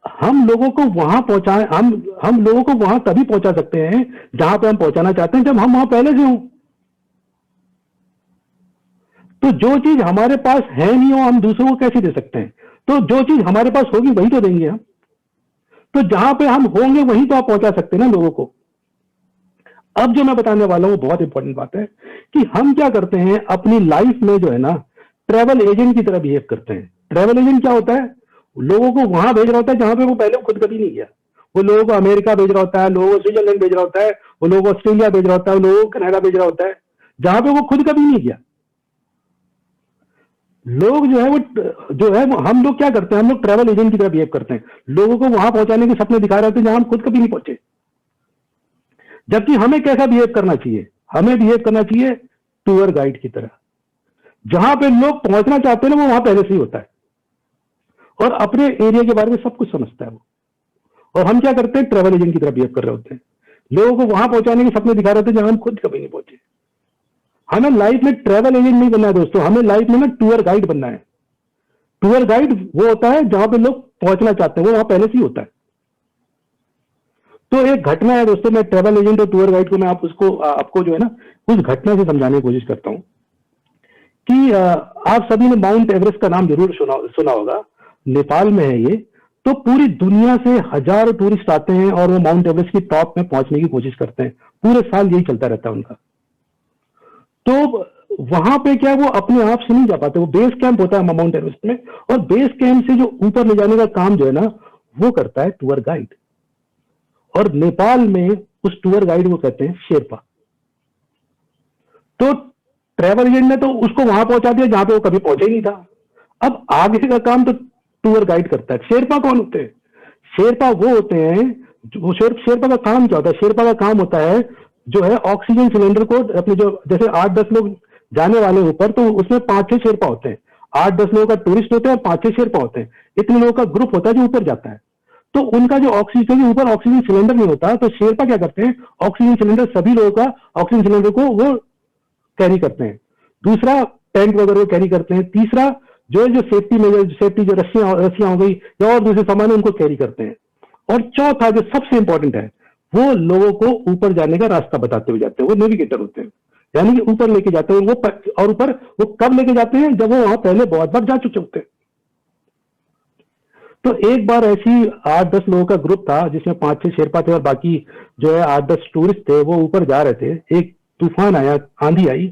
हम लोगों को वहां पहुंचाए, हम लोगों को वहां तभी पहुंचा सकते हैं जहां पे हम पहुंचाना चाहते हैं, जब हम वहां पहले से हों। तो जो चीज हमारे पास है नहीं हो हम दूसरों को कैसे दे सकते हैं। तो जो चीज हमारे पास होगी वही तो देंगे हम। तो जहां पे हम होंगे वहीं तो आप पहुंचा सकते हैं ना लोगों को। अब जो मैं बताने वाला हूं बहुत इंपॉर्टेंट बात है कि हम क्या करते हैं अपनी लाइफ में जो है ना, ट्रैवल एजेंट की तरह बिहेव करते हैं। ट्रैवल एजेंट क्या होता है, लोगों को वहां भेज रहा होता है जहां पे वो पहले खुद कभी नहीं गया। वो लोगों को अमेरिका भेज रहा होता है, लोगों को स्विट्जरलैंड भेज रहा होता है, वो लोगों को ऑस्ट्रेलिया भेज रहा होता है, लोगों को कनाडा भेज रहा होता है, जहां पे वो खुद कभी नहीं गया। लोग जो है वो हम लोग क्या करते हैं, हम लोग ट्रैवल एजेंट की तरह बिहेव करते हैं, लोगों को वहां पहुंचाने के सपने दिखा रहे होते हैं जहां हम खुद कभी नहीं पहुंचे। जबकि हमें कैसा बिहेव करना चाहिए, हमें बिहेव करना चाहिए टूर गाइड की तरह। जहां पे लोग पहुंचना चाहते हैं ना वो वहां पहले से ही होता है। और अपने एरिया के बारे में सब कुछ समझता है वो। और हम क्या करते हैं, ट्रैवल एजेंट की तरह बिहेव कर रहे होते हैं, लोगों को वहां पहुंचाने के सपने दिखा रहे होते हैं जहां हम खुद कभी नहीं पहुंचे। हमें लाइफ में ट्रैवल एजेंट नहीं बनना है दोस्तों, हमें लाइफ में ना टूर गाइड बनना है। टूर गाइड वो होता है जहां पे लोग पहुंचना चाहते हैं, वो वहां पहले से ही होता है। तो एक घटना है दोस्तों, मैं ट्रैवल एजेंट और टूर गाइड को मैं आपको जो है ना उस घटना से समझाने की कोशिश करता हूं कि आप सभी ने माउंट एवरेस्ट का नाम जरूर सुना होगा, नेपाल में है ये। तो पूरी दुनिया से हजारों टूरिस्ट आते हैं और वो माउंट एवरेस्ट की टॉप में पहुंचने की कोशिश करते हैं, पूरे साल यही चलता रहता है उनका। तो वहां पे क्या वो अपने आप से नहीं जा पाते, वो बेस कैंप होता है माउंट एवरेस्ट में, और बेस कैंप से जो ऊपर ले जाने का काम जो है ना वो करता है टूर गाइड। और नेपाल में उस टूर गाइड को कहते हैं शेरपा। तो ट्रैवल एजेंट ने तो उसको वहां पहुंचा दिया जहां पे वो कभी पहुंचा ही नहीं था। अब आगे का काम तो टूर गाइड करता है। शेरपा कौन होते हैं? शेरपा वो होते हैं जो शेरपा का काम क्या होता है? शेरपा का काम होता है जो है ऑक्सीजन सिलेंडर को अपने जो जैसे 8-10 लोग जाने वाले ऊपर, तो उसमें 5-6 शेरपा होते हैं। 8-10 लोगों का टूरिस्ट होते हैं और 5-6 शेरपा होते हैं। इतने लोगों का ग्रुप होता है जो ऊपर जाता है। तो उनका जो ऑक्सीजन के ऊपर ऑक्सीजन सिलेंडर नहीं होता, तो शेरपा क्या करते हैं, ऑक्सीजन सिलेंडर सभी लोगों का ऑक्सीजन सिलेंडर को वो कैरी करते हैं। दूसरा, टेंट वगैरह कैरी करते हैं। तीसरा, जो सेफ्टी मेजर, सेफ्टी जो रस्सियां हो गई या और दूसरे सामान उनको कैरी करते हैं। और चौथा जो सबसे इंपॉर्टेंट है, वो लोगों को ऊपर जाने का रास्ता बताते हुए जाते हैं, वो नेविगेटर होते हैं, यानी कि ऊपर लेके जाते हैं वो। और ऊपर वो कब लेके जाते हैं? जब वो वहां पहले बहुत बार जा चुके होते हैं। तो एक बार ऐसी 8-10 लोगों का ग्रुप था जिसमें 5-6 शेरपा थे और बाकी जो है 8-10 टूरिस्ट थे, वो ऊपर जा रहे थे। एक तूफान आया, आंधी आई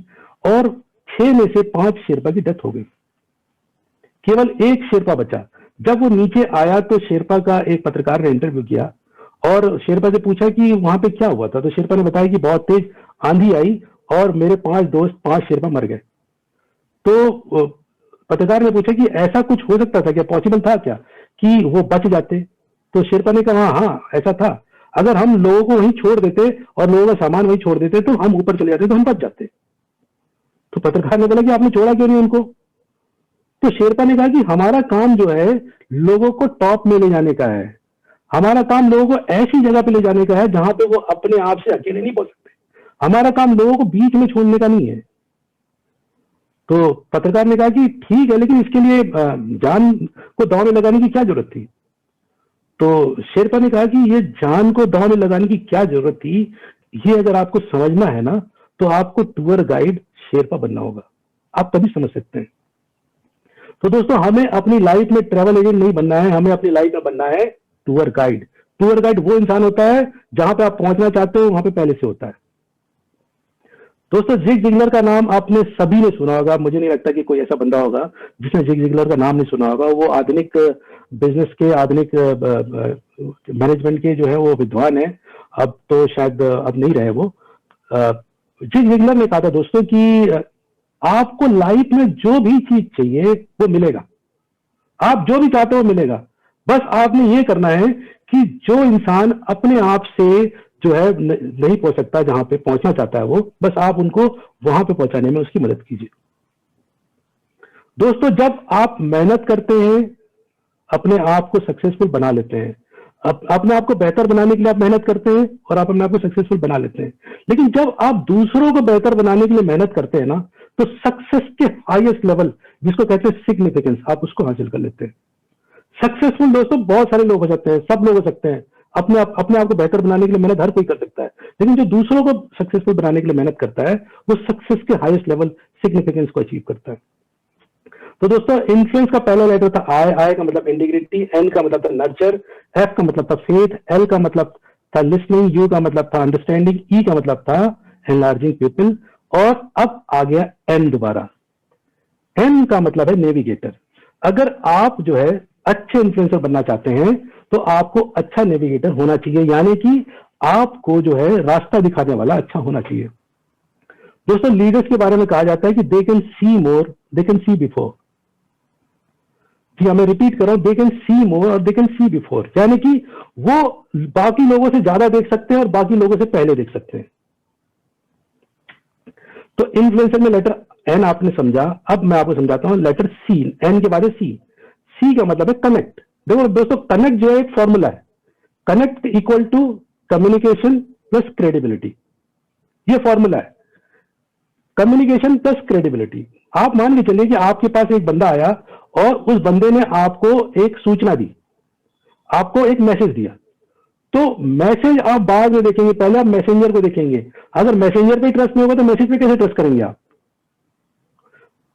और 6 में से 5 शेरपा की डेथ हो गई। केवल एक शेरपा बचा। जब वो नीचे आया तो शेरपा का एक पत्रकार ने इंटरव्यू किया और शेरपा से पूछा कि वहां पे क्या हुआ था। तो शेरपा ने बताया कि बहुत तेज आंधी आई और मेरे 5 दोस्त, 5 शेरपा मर गए। तो पत्रकार ने पूछा कि ऐसा कुछ हो सकता था क्या, पॉसिबल था क्या कि वो बच जाते? तो शेरपा ने कहा हाँ ऐसा था। अगर हम लोगों को वहीं छोड़ देते और लोगों का सामान वहीं छोड़ देते तो हम ऊपर चले जाते, तो हम बच जाते। तो पत्रकार ने बोला कि आपने छोड़ा क्यों नहीं उनको? तो शेरपा ने कहा कि हमारा काम जो है लोगों को टॉप में ले जाने का है। हमारा काम लोगों को ऐसी जगह पे ले जाने का है जहां पे वो अपने आप से अकेले नहीं पहुंच सकते। हमारा काम लोगों को बीच में छोड़ने का नहीं है। तो पत्रकार ने कहा कि ठीक है, लेकिन इसके लिए जान को दांव में लगाने की क्या जरूरत थी? तो शेरपा ने कहा कि ये जान को दांव में लगाने की क्या जरूरत थी, ये अगर आपको समझना है ना तो आपको टूर गाइड शेरपा बनना होगा। आप तभी समझ सकते हैं। तो दोस्तों, हमें अपनी लाइफ में ट्रैवल एजेंट नहीं बनना है, हमें अपनी लाइफ में बनना है टूर गाइड। टूर गाइड वो इंसान होता है जहां पे आप पहुंचना चाहते हो वहां पे पहले से होता है। दोस्तों, जिग जिगलर का नाम आपने सभी ने सुना होगा। मुझे नहीं लगता कि कोई ऐसा बंदा होगा जिसने जिग जिगलर का नाम नहीं सुना होगा। वो आधुनिक बिजनेस के, आधुनिक मैनेजमेंट के जो है वो विद्वान है। अब तो शायद अब नहीं रहे वो। जिग जिगलर ने कहा था दोस्तों कि आपको लाइफ में जो भी चीज चाहिए वो मिलेगा। आप जो भी चाहते हो मिलेगा। बस आपने ये करना है कि जो इंसान अपने आप से जो है नहीं पहुंच सकता जहां पे पहुंचना चाहता है, वो बस आप उनको वहां पे पहुंचाने में उसकी मदद कीजिए। दोस्तों, जब आप मेहनत करते हैं, अपने आप को सक्सेसफुल बना लेते हैं। अपने आप को बेहतर बनाने के लिए आप मेहनत करते हैं और आप अपने आप को सक्सेसफुल बना लेते हैं। लेकिन जब आप दूसरों को बेहतर बनाने के लिए मेहनत करते हैं ना, तो सक्सेस के हाईएस्ट लेवल, जिसको कहते हैं सिग्निफिकेंस, आप उसको हासिल कर लेते हैं। सक्सेसफुल दोस्तों बहुत सारे लोग हो सकते हैं, सब लोग हो सकते हैं। अपने आप को बेहतर बनाने के लिए मेहनत हर कोई कर सकता है, लेकिन जो दूसरों को सक्सेसफुल बनाने के लिए मेहनत करता है, वो सक्सेस के हाईएस्ट लेवल सिग्निफिकेंस को अचीव करता है। तो दोस्तों, इन्फ्लुएंस का पहला लेटर था आई। आई का मतलब इंटीग्रिटी, एन का मतलब था नर्चर, एफ का मतलब था फेथ, एल का मतलब था लिसनिंग, यू का मतलब था अंडरस्टैंडिंग, ई का मतलब था एनलार्जिंग पीपल, और अब आ गया एन दोबारा। एन का मतलब है नेविगेटर। अगर आप जो है अच्छे इन्फ्लुएंसर बनना चाहते हैं तो आपको अच्छा नेविगेटर होना चाहिए, यानी कि आपको जो है रास्ता दिखाने वाला अच्छा होना चाहिए। दोस्तों, लीडर्स के बारे में कहा जाता है कि they can see more, they can see before. जी, मैं रिपीट कर रहा हूं, दे कैन सी मोर और दे कैन सी बिफोर, यानी कि वो बाकी लोगों से ज्यादा देख सकते हैं और बाकी लोगों से पहले देख सकते हैं। तो इन्फ्लुएंसर में लेटर एन आपने समझा। अब मैं आपको समझाता हूं लेटर सी। एन के बाद सी। सी का मतलब है कनेक्ट। देखो दोस्तों, कनेक्ट जो है एक फॉर्मूला है, connect equal to communication plus credibility, ये फॉर्मूला है, कम्युनिकेशन प्लस क्रेडिबिलिटी। आप मान के चलिए कि आपके पास एक बंदा आया और उस बंदे ने आपको एक सूचना दी, आपको एक मैसेज दिया, तो मैसेज आप बाद में देखेंगे, पहले आप मैसेंजर को देखेंगे। अगर मैसेंजर पे ट्रस्ट नहीं होगा तो मैसेज पे कैसे ट्रस्ट करेंगे आप?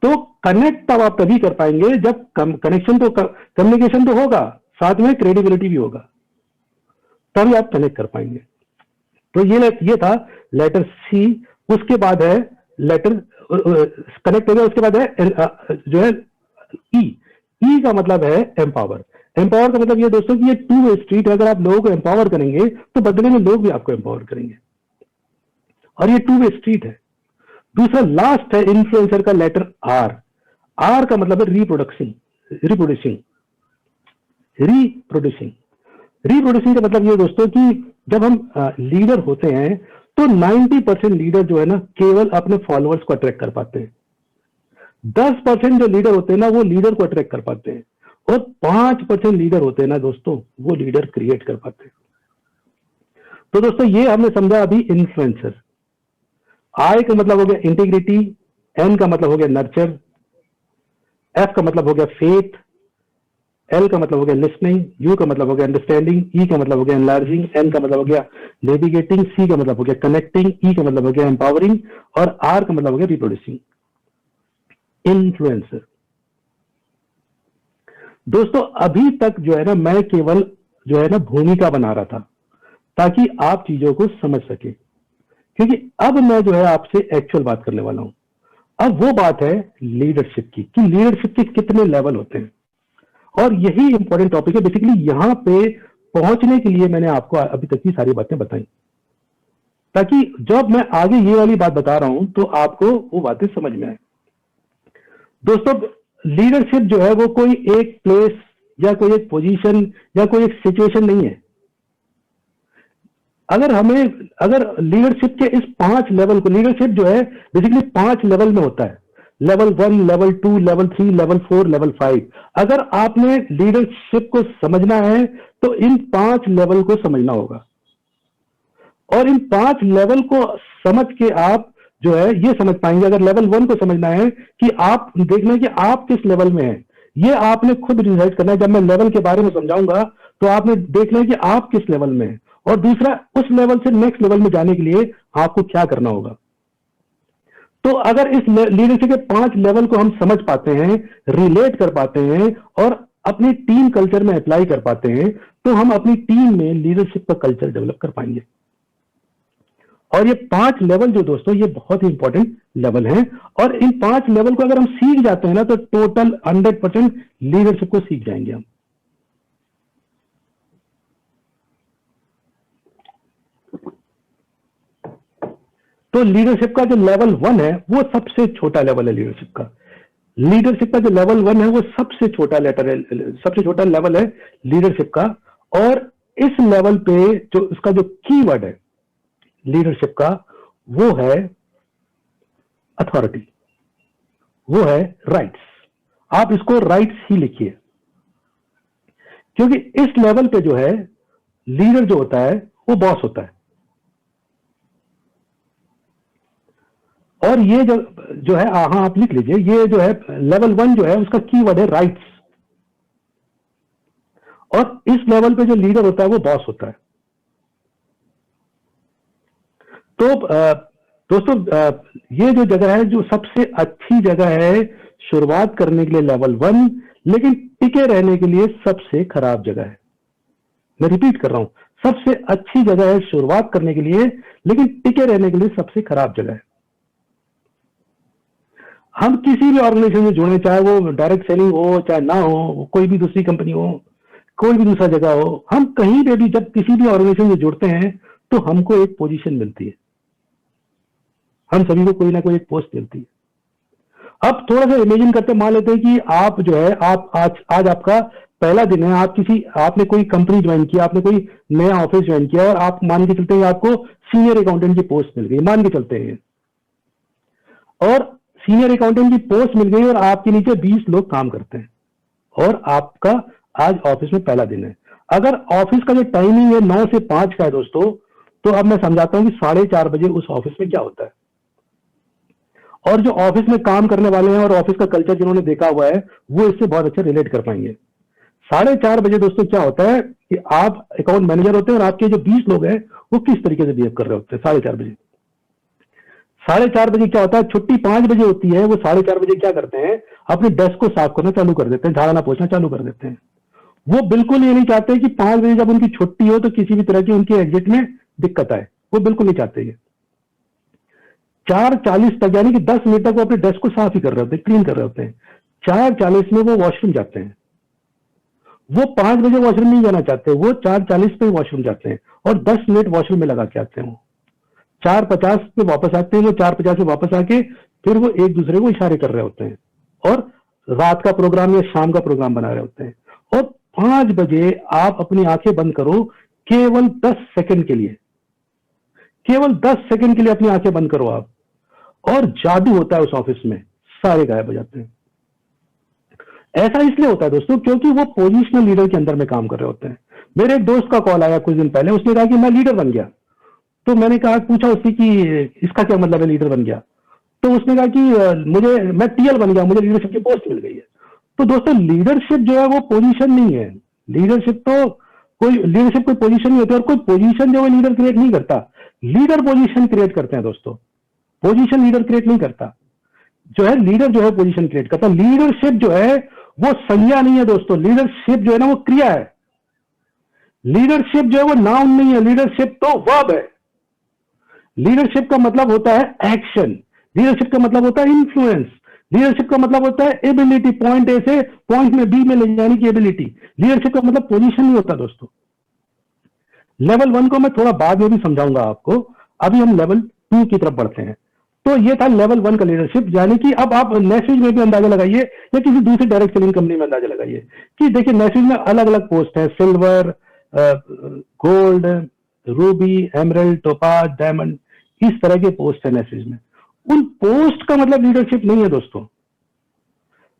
तो कनेक्ट तब आप तभी कर पाएंगे जब कनेक्शन तो कम्युनिकेशन तो होगा, साथ में क्रेडिबिलिटी भी होगा, तभी आप कनेक्ट कर पाएंगे। तो ये था लेटर सी। उसके बाद है लेटर, कनेक्ट हो गया, उसके बाद है जो है ई। ई का मतलब है एम्पावर। एम्पावर का मतलब ये दोस्तों कि ये टू वे स्ट्रीट है। अगर आप लोगों को एम्पावर करेंगे तो बदले में लोग भी आपको एम्पावर करेंगे, और ये टू वे स्ट्रीट है। दूसरा लास्ट है इन्फ्लुएंसर का लेटर आर। आर का मतलब है रिप्रोडक्शन, रिप्रोड्यूसिंग, रिप्रोड्यूसिंग। रिप्रोड्यूसिंग का मतलब ये दोस्तों कि जब हम लीडर होते हैं तो 90% लीडर जो है ना केवल अपने फॉलोअर्स को अट्रैक्ट कर पाते हैं। 10% जो लीडर होते हैं ना वो लीडर को अट्रैक्ट कर पाते हैं, और 5% लीडर होते हैं ना दोस्तों वो लीडर क्रिएट कर पाते हैं। तो दोस्तों ये हमने समझा अभी इन्फ्लुएंसर। आई का मतलब हो गया इंटीग्रिटी, एन का मतलब हो गया नर्चर, एफ का मतलब हो गया फेथ, एल का मतलब हो गया लिसनिंग, यू का मतलब हो गया अंडरस्टैंडिंग, ई का मतलब हो गया एनलार्जिंग, एन का मतलब हो गया नेविगेटिंग, सी का मतलब हो गया कनेक्टिंग, ई का मतलब हो गया एम्पावरिंग, और आर का मतलब हो गया रिप्रोड्यूसिंग। इन्फ्लुएंसर दोस्तों अभी तक जो है ना मैं केवल जो है ना भूमिका बना रहा था ताकि आप चीजों को समझ सके, क्योंकि अब मैं जो है आपसे एक्चुअल बात करने वाला हूं। अब वो बात है लीडरशिप की, कि लीडरशिप के कितने लेवल होते हैं, और यही इंपॉर्टेंट टॉपिक है। बेसिकली यहां पे पहुंचने के लिए मैंने आपको अभी तक की सारी बातें बताई, ताकि जब मैं आगे ये वाली बात बता रहा हूं तो आपको वो बातें समझ में आए। दोस्तों लीडरशिप जो है वो कोई एक प्लेस या कोई एक पोजीशन या कोई एक सिचुएशन नहीं है। अगर लीडरशिप के इस 5 लेवल को, लीडरशिप जो है बेसिकली 5 लेवल में होता है, level 1, level 2, level 3, level 4, level 5। अगर आपने लीडरशिप को समझना है तो इन 5 लेवल को समझना होगा, और इन 5 लेवल को समझ के आप जो है ये समझ पाएंगे। अगर लेवल 1 को समझना है कि आप देखना है कि आप किस लेवल में हैं, ये आपने खुद डिसाइड करना है। जब मैं लेवल के बारे में समझाऊंगा तो आपने देखना है कि आप किस लेवल में हैं, और दूसरा उस लेवल से नेक्स्ट लेवल में जाने के लिए आपको क्या करना होगा। तो अगर इस लीडरशिप के 5 लेवल को हम समझ पाते हैं, रिलेट कर पाते हैं, और अपनी टीम कल्चर में अप्लाई कर पाते हैं, तो हम अपनी टीम में लीडरशिप का कल्चर डेवलप कर पाएंगे। और ये 5 लेवल जो दोस्तों ये बहुत ही इंपॉर्टेंट लेवल हैं, और इन 5 लेवल को अगर हम सीख जाते हैं ना तो टोटल 100% लीडरशिप को सीख जाएंगे हम। तो लीडरशिप का जो लेवल 1 है वो सबसे छोटा लेवल है लीडरशिप का। लीडरशिप का जो लेवल 1 है वो सबसे छोटा सबसे छोटा लेवल है लीडरशिप का। और इस लेवल पे जो इसका जो कीवर्ड है लीडरशिप का वो है अथॉरिटी, वो है राइट्स। आप इसको राइट्स ही लिखिए, क्योंकि इस लेवल पे जो है लीडर जो होता है वो बॉस होता है। और ये जो है हाँ आप लिख लीजिए, ये जो है लेवल 1 जो है उसका कीवर्ड है राइट्स, और इस लेवल पे जो लीडर होता है वो बॉस होता है। तो दोस्तों ये जो जगह है जो सबसे अच्छी जगह है शुरुआत करने के लिए लेवल 1, लेकिन टिके रहने के लिए सबसे खराब जगह है। मैं रिपीट कर रहा हूं, सबसे अच्छी जगह है शुरुआत करने के लिए, लेकिन टिके रहने के लिए सबसे खराब जगह है। हम किसी भी ऑर्गेनाइजेशन में जुड़े, चाहे वो डायरेक्ट सेलिंग हो चाहे ना हो, कोई भी दूसरी कंपनी हो, कोई भी दूसरा जगह हो, हम कहीं पे भी जब किसी भी ऑर्गेनाइजेशन में जुड़ते हैं तो हमको एक पोजीशन मिलती है, हम सभी को कोई ना कोई एक पोस्ट मिलती है। अब थोड़ा सा इमेजिन करते मान लेते हैं कि आप जो है आप आज आपका पहला दिन है, आपने कोई कंपनी ज्वाइन किया, आपने कोई नया ऑफिस ज्वाइन किया, और आप मान के चलते हैं आपको सीनियर अकाउंटेंट की पोस्ट मिल गई, मान के चलते हैं, और सीनियर अकाउंटेंट की पोस्ट मिल गई और आपके नीचे 20 लोग काम करते हैं। और आपका आज ऑफिस में पहला दिन है। अगर ऑफिस का जो टाइमिंग है 9 से 5 का है दोस्तों, तो अब मैं समझाता हूं कि 4:30 बजे उस ऑफिस में क्या होता है। और जो ऑफिस में काम करने वाले हैं और ऑफिस का कल्चर जिन्होंने देखा हुआ है, वो इससे बहुत अच्छा रिलेट कर पाएंगे। 4:30 बजे दोस्तों क्या होता है कि आप अकाउंट मैनेजर होते हैं और आपके जो 20 लोग हैं वो किस तरीके से बिहेव कर रहे होते हैं 4:30 बजे। 4:30 बजे क्या होता है, छुट्टी 5 बजे होती है, वो 4:30 बजे क्या करते हैं, अपने डेस्क को साफ करना चालू कर देते हैं, झाड़ना पोछना चालू कर देते हैं। वो बिल्कुल ये नहीं चाहते कि 5 बजे जब उनकी छुट्टी हो तो किसी भी तरह की उनके एग्जिट में दिक्कत आए, वो बिल्कुल नहीं चाहते। ये 4:40 तक यानी कि 10 मिनट तक वो अपने डेस्क को साफ ही कर रहे होते हैं, क्लीन कर रहे होते हैं। 4:40 में वो वॉशरूम जाते हैं। वो 5 बजे वॉशरूम नहीं जाना चाहते, वो 4:40 पे वॉशरूम जाते हैं और 10 मिनट वॉशरूम में लगा के आते हैं। वो 4:50 पे वापस आते हैं, वो 4:50 पे वापस आके फिर वो एक दूसरे को इशारे कर रहे होते हैं और रात का प्रोग्राम या शाम का प्रोग्राम बना रहे होते हैं। और 5 बजे आप अपनी आंखें बंद करो, केवल 10 सेकंड के लिए, केवल 10 सेकंड के लिए अपनी आंखें बंद करो आप, और जादू होता है उस ऑफिस में, सारे गायब हो जाते हैं। ऐसा इसलिए होता है दोस्तों क्योंकि वो पोजिशनल लीडर के अंदर में काम कर रहे होते हैं। मेरे एक दोस्त का कॉल आया कुछ दिन पहले, उसने कहा कि मैं लीडर बन गया। तो मैंने कहा, पूछा उससे कि इसका क्या मतलब है लीडर बन गया। तो उसने कहा कि मैं टीएल बन गया, मुझे लीडरशिप की पोस्ट मिल गई है। तो दोस्तों लीडरशिप जो है वो पोजीशन नहीं है। लीडरशिप कोई पोजीशन नहीं होती, और कोई पोजीशन जो है लीडर क्रिएट नहीं करता, लीडर पोजीशन क्रिएट करते हैं दोस्तों। पोजीशन लीडर क्रिएट नहीं करता, जो है लीडर जो है पोजीशन क्रिएट करता है। लीडरशिप जो है वो संज्ञा नहीं है दोस्तों, लीडरशिप जो है ना वो क्रिया है। लीडरशिप जो है वो नाउन नहीं है, लीडरशिप तो वर्ब है। लीडरशिप का मतलब होता है एक्शन, लीडरशिप का मतलब होता है इन्फ्लुएंस, लीडरशिप का मतलब होता है एबिलिटी, पॉइंट ए से पॉइंट में बी में ले जाने की एबिलिटी। लीडरशिप का मतलब पोजीशन नहीं होता दोस्तों। लेवल 1 को मैं थोड़ा बाद में भी समझाऊंगा आपको, अभी हम लेवल 2 की तरफ बढ़ते हैं। तो ये था लेवल 1 का लीडरशिप, यानी कि अब आप नेस्विज में भी अंदाजा लगाइए या किसी दूसरी डायरेक्ट सेलिंग कंपनी में अंदाजा लगाइए कि देखिए नेस्विज में अलग अलग पोस्ट है, silver, gold, Ruby, emerald, topaz, diamond, इस तरह के पोस्ट है नेस्विज में। उन पोस्ट का मतलब लीडरशिप नहीं है दोस्तों।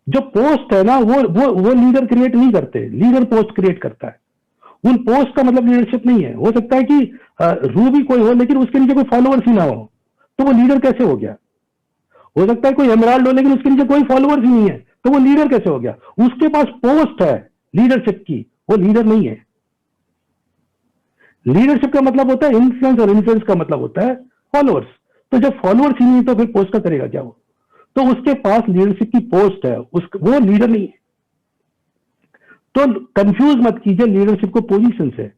जो पोस्ट है ना वो लीडर क्रिएट नहीं करते, लीडर पोस्ट क्रिएट करता है। उन पोस्ट का मतलब लीडरशिप नहीं है। हो सकता है कि रूबी कोई हो लेकिन उसके नीचे कोई फॉलोअर्स ही ना हो, तो वो लीडर कैसे हो गया। हो सकता है कोई एमराल्ड हो लेकिन उसके नीचे कोई फॉलोअर्स ही नहीं है, तो वो लीडर कैसे हो गया। उसके पास पोस्ट है लीडरशिप की, वो लीडर नहीं है। लीडरशिप का मतलब होता है इन्फ्लुएंस, और इन्फ्लुएंस का मतलब होता है फॉलोअर्स। तो जब फॉलोअर्स ही नहीं तो फिर पोस्ट का करेगा क्या वो। तो उसके पास लीडरशिप की पोस्ट है, वो लीडर नहीं है। तो कंफ्यूज मत कीजिए लीडरशिप को पोजीशन से।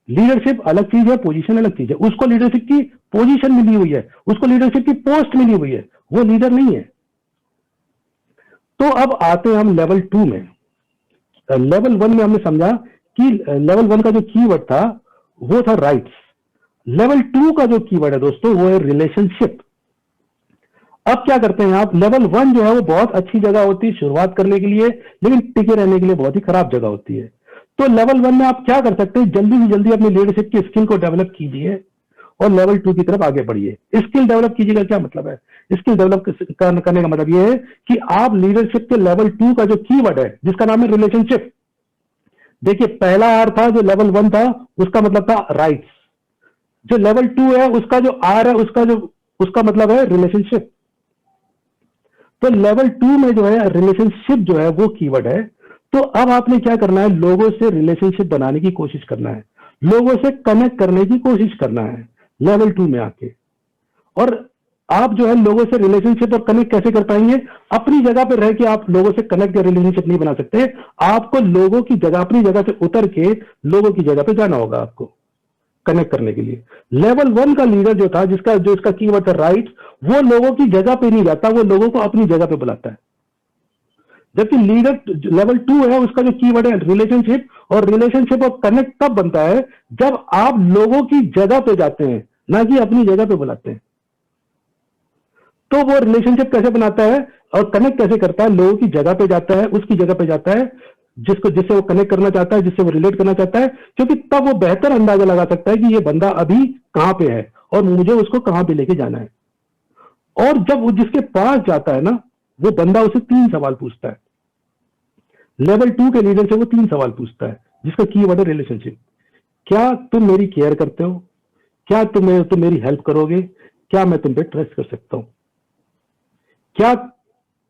लीडरशिप अलग चीज है, पोजीशन अलग चीज है। उसको लीडरशिप की पोजीशन मिली हुई है, उसको लीडरशिप की पोस्ट मिली हुई है, वो लीडर नहीं है। तो अब आते हैं हम लेवल 2 में। लेवल 1 में हमने समझा कि लेवल 1 का जो कीवर्ड था वो था राइट्स। लेवल 2 का जो कीवर्ड है दोस्तों वो है रिलेशनशिप। अब क्या करते हैं आप, लेवल 1 जो है वो बहुत अच्छी जगह होती है शुरुआत करने के लिए, लेकिन टिके रहने के लिए बहुत ही खराब जगह होती है। तो लेवल 1 में आप क्या कर सकते हैं, जल्दी से जल्दी अपनी लीडरशिप की स्किल को डेवलप कीजिए और लेवल 2 की तरफ आगे बढ़िए। स्किल डेवलप कीजिएगा क्या मतलब है, स्किल डेवलप करने का मतलब यह है कि आप लीडरशिप के लेवल 2 का जो कीवर्ड है जिसका नाम है रिलेशनशिप। देखिए पहला आर था जो लेवल 1 था, उसका मतलब था राइट्स। जो लेवल 2 है उसका जो आर है उसका मतलब है रिलेशनशिप। तो लेवल 2 में जो है रिलेशनशिप जो है वो कीवर्ड है। तो अब आपने क्या करना है, लोगों से रिलेशनशिप बनाने की कोशिश करना है, लोगों से कनेक्ट करने की कोशिश करना है लेवल 2 में आके। और आप जो है लोगों से रिलेशनशिप और कनेक्ट कैसे कर पाएंगे, अपनी जगह पे रह के आप लोगों से कनेक्ट या रिलेशनशिप नहीं बना सकते। आपको लोगों की जगह, अपनी जगह से उतर के लोगों की जगह पे जाना होगा आपको कनेक्ट करने के लिए। लेवल 1 का लीडर जो था, जिसका कीवर्ड था राइट, वो लोगों की जगह पे नहीं जाता, वो लोगों को अपनी जगह पे बुलाता है। जबकि लीडर लेवल 2 है, उसका जो कीवर्ड है रिलेशनशिप, और रिलेशनशिप और कनेक्ट तब बनता है जब आप लोगों की जगह पे जाते हैं, ना कि अपनी जगह पे बुलाते हैं। तो वो रिलेशनशिप कैसे बनाता है और कनेक्ट कैसे करता है, लोगों की जगह पे जाता है, उसकी जगह पे जाता है जिससे वो कनेक्ट करना चाहता है, जिससे वो रिलेट करना चाहता है, क्योंकि तब वो बेहतर अंदाजा लगा सकता है कि ये बंदा अभी कहां पे है और मुझे उसको कहां पे लेके जाना है। और जब वो जिसके पास जाता है ना, वो बंदा उसे 3 सवाल पूछता है। लेवल 2 के लीडर से वो 3 सवाल पूछता है जिसका कीवर्ड है रिलेशनशिप। क्या तुम मेरी केयर करते हो? क्या तुम मेरी हेल्प करोगे? क्या मैं तुम पे ट्रस्ट कर सकता हूं? क्या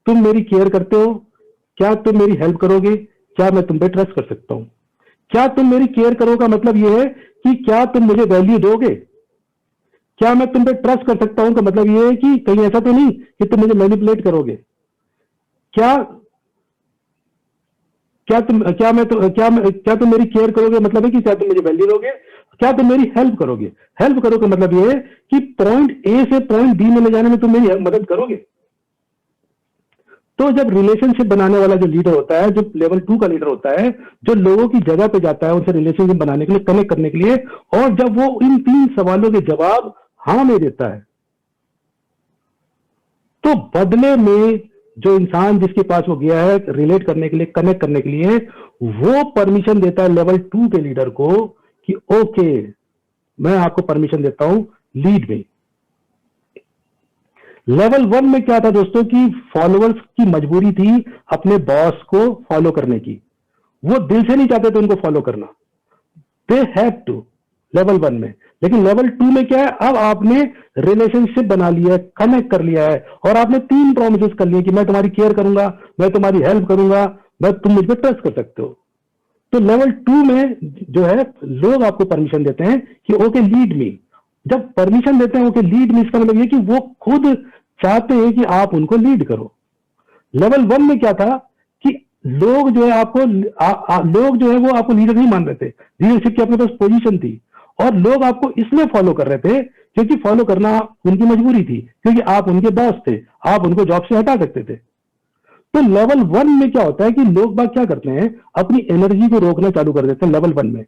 तुम मेरी केयर करते हो? क्या तुम मेरी हेल्प करोगे? क्या मैं तुम पे ट्रस्ट कर सकता हूं? क्या तुम मेरी केयर करोगे का मतलब यह है कि क्या तुम मुझे वैल्यू दोगे? क्या मैं तुम पे ट्रस्ट कर सकता हूं का मतलब यह है कि कहीं ऐसा तो नहीं कि तुम मुझे मैनिपुलेट करोगे? क्या क्या तुम मेरी केयर करोगे मतलब है कि क्या तुम मुझे वैल्यू दोगे? क्या तुम मेरी हेल्प करोगे? हेल्प करोगे मतलब यह है कि पॉइंट ए से पॉइंट बी में ले जाने में तुम मेरी मदद करोगे। तो जब रिलेशनशिप बनाने वाला जो लीडर होता है, जो लेवल 2 का लीडर होता है, जो लोगों की जगह पे जाता है उनसे रिलेशनशिप बनाने के लिए, कनेक्ट करने के लिए, और जब वो इन 3 सवालों के जवाब हाँ में देता है, तो बदले में जो इंसान जिसके पास वो गया है रिलेट करने के लिए, कनेक्ट करने के लिए, वो परमिशन देता है लेवल 2 के लीडर को कि ओके, मैं आपको परमिशन देता हूं, लीड में। लेवल 1 में क्या था दोस्तों कि फॉलोअर्स की मजबूरी थी अपने बॉस को फॉलो करने की। वो दिल से नहीं चाहते थे उनको फॉलो करना, दे हैव टू, लेवल 1 में। लेकिन लेवल 2 में क्या है, अब आपने रिलेशनशिप बना लिया है, कनेक्ट कर लिया है, और आपने 3 प्रोमिस कर लिए कि मैं तुम्हारी केयर करूंगा, मैं तुम्हारी हेल्प करूंगा, तुम मुझ पर ट्रस्ट कर सकते हो। तो लेवल 2 में जो है लोग आपको परमिशन देते हैं कि ओके लीड मी। जब परमिशन देते हैं ओके लीड मी, इसका मतलब ये कि वो खुद चाहते हैं कि आप उनको लीड करो। लेवल 1 में क्या था कि लोग जो है आपको लोग जो है वो आपको लीडर नहीं मान रहे थे, लीडरशिप की अपने पास पोजीशन थी, और लोग आपको इसलिए फॉलो कर रहे थे क्योंकि फॉलो करना उनकी मजबूरी थी, क्योंकि आप उनके बॉस थे, आप उनको जॉब से हटा सकते थे। तो लेवल 1 में क्या होता है कि लोग बात क्या करते हैं, अपनी एनर्जी को रोकना चालू कर देते हैं। लेवल 1 में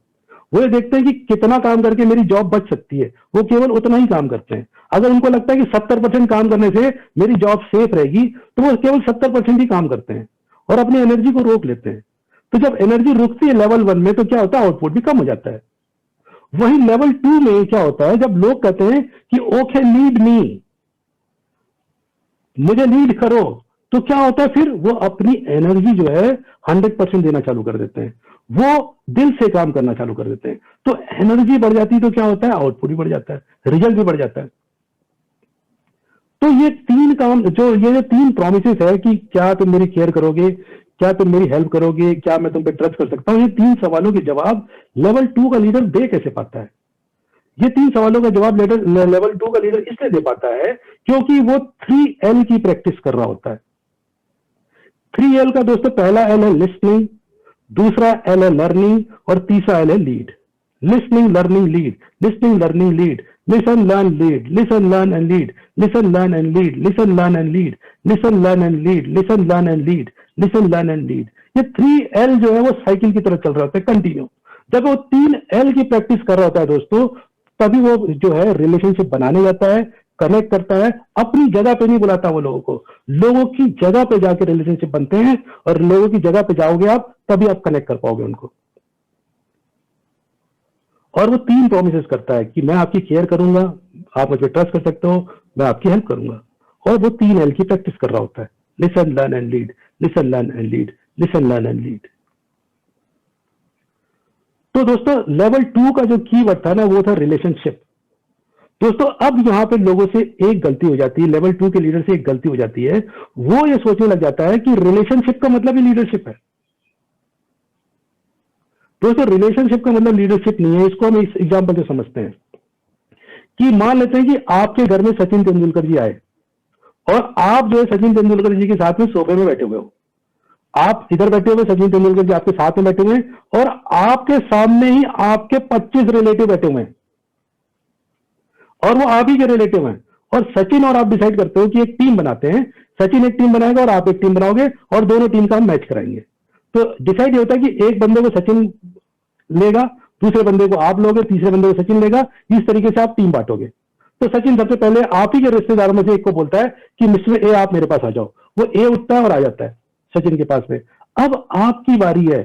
वो ये देखते हैं कि कितना काम करके मेरी जॉब बच सकती है, वो केवल उतना ही काम करते हैं। अगर उनको लगता है कि 70% काम करने से मेरी जॉब सेफ रहेगी, तो वो केवल 70% ही काम करते हैं और अपनी एनर्जी को रोक लेते हैं। तो जब एनर्जी रुकती है लेवल 1 में, तो क्या होता है, आउटपुट भी कम हो जाता है। वही लेवल 2 में क्या होता है, जब लोग कहते हैं कि ओके लीड मी, मुझे लीड करो, तो क्या होता है, फिर वो अपनी एनर्जी जो है 100% देना चालू कर देते हैं, वो दिल से काम करना चालू कर देते हैं। तो एनर्जी बढ़ जाती है तो क्या होता है, आउटपुट भी बढ़ जाता है, रिजल्ट भी बढ़ जाता है। तो ये 3 काम, ये 3 प्रोमिसेस है कि क्या तुम मेरी केयर करोगे, क्या तुम मेरी हेल्प करोगे, क्या मैं तुम पे ट्रस्ट कर सकता हूं, ये 3 सवालों के जवाब लेवल 2 का लीडर दे कैसे पाता है? ये 3 सवालों का जवाब लेवल 2 का लीडर इसलिए दे पाता है क्योंकि वो 3L की प्रैक्टिस कर रहा होता है। 3L का दोस्तों पहला L है लिसनिंग, दूसरा L है लर्निंग, और तीसरा L है lead. Listening, learning, lead, listening, learning, lead, listen, learn, lead, listen, learn and lead, listen, learn and lead, listen, learn and lead, listen, learn and lead, listen, learn and lead, listen, learn and lead. ये 3L जो है वो cycle की तरह चल रहा होता है, कंटिन्यू। जब वो 3L की प्रैक्टिस कर रहा होता है दोस्तों, तभी वो जो है रिलेशनशिप बनाने जाता है, कनेक्ट करता है। अपनी जगह पे नहीं बुलाता वो लोगों को, लोगों की जगह पे जाके रिलेशनशिप बनते हैं, और लोगों की जगह पे जाओगे आप, तभी आप कनेक्ट कर पाओगे उनको। और वो 3 प्रोमिस करता है कि मैं आपकी केयर करूंगा, आप मुझ पर ट्रस्ट कर सकते हो, मैं आपकी हेल्प करूंगा। और वो 3L की प्रैक्टिस कर रहा होता है, listen, learn and lead, listen, learn and lead, listen, learn and lead. तो दोस्तों लेवल 2 का जो कीवर्ड था ना, वो था रिलेशनशिप। दोस्तों अब यहां पे लोगों से एक गलती हो जाती है, लेवल 2 के लीडर से एक गलती हो जाती है, वो ये सोचने लग जाता है कि रिलेशनशिप का मतलब ही लीडरशिप है। दोस्तों रिलेशनशिप का मतलब लीडरशिप नहीं है। इसको हम इस एग्जांपल से समझते हैं कि मान लेते हैं कि आपके घर में सचिन तेंदुलकर जी आए, और आप जो है सचिन तेंदुलकर जी के साथ में सोफे में बैठे हुए हो। आप इधर बैठे हुए, सचिन तेंदुलकर जी आपके साथ में बैठे हुए हैं, और आपके सामने ही आपके 25 रिलेटिव बैठे हुए हैं, और वो आप ही के रिलेटिव हैं। और सचिन और आप डिसाइड करते हो कि एक टीम बनाते हैं, सचिन एक टीम बनाएगा और आप एक टीम बनाओगे, और दोनों टीम का हम मैच कराएंगे। तो डिसाइड ये होता है कि एक बंदे को सचिन लेगा, दूसरे बंदे को आप लोगे, तीसरे बंदे को सचिन लेगा, इस तरीके से आप टीम बांटोगे। तो सचिन सबसे पहले आप ही के रिश्तेदारों में से एक को बोलता है कि मिस्टर ए आप मेरे पास आ जाओ। वो ए उठता है और आ जाता है सचिन के पास में। अब आपकी बारी है।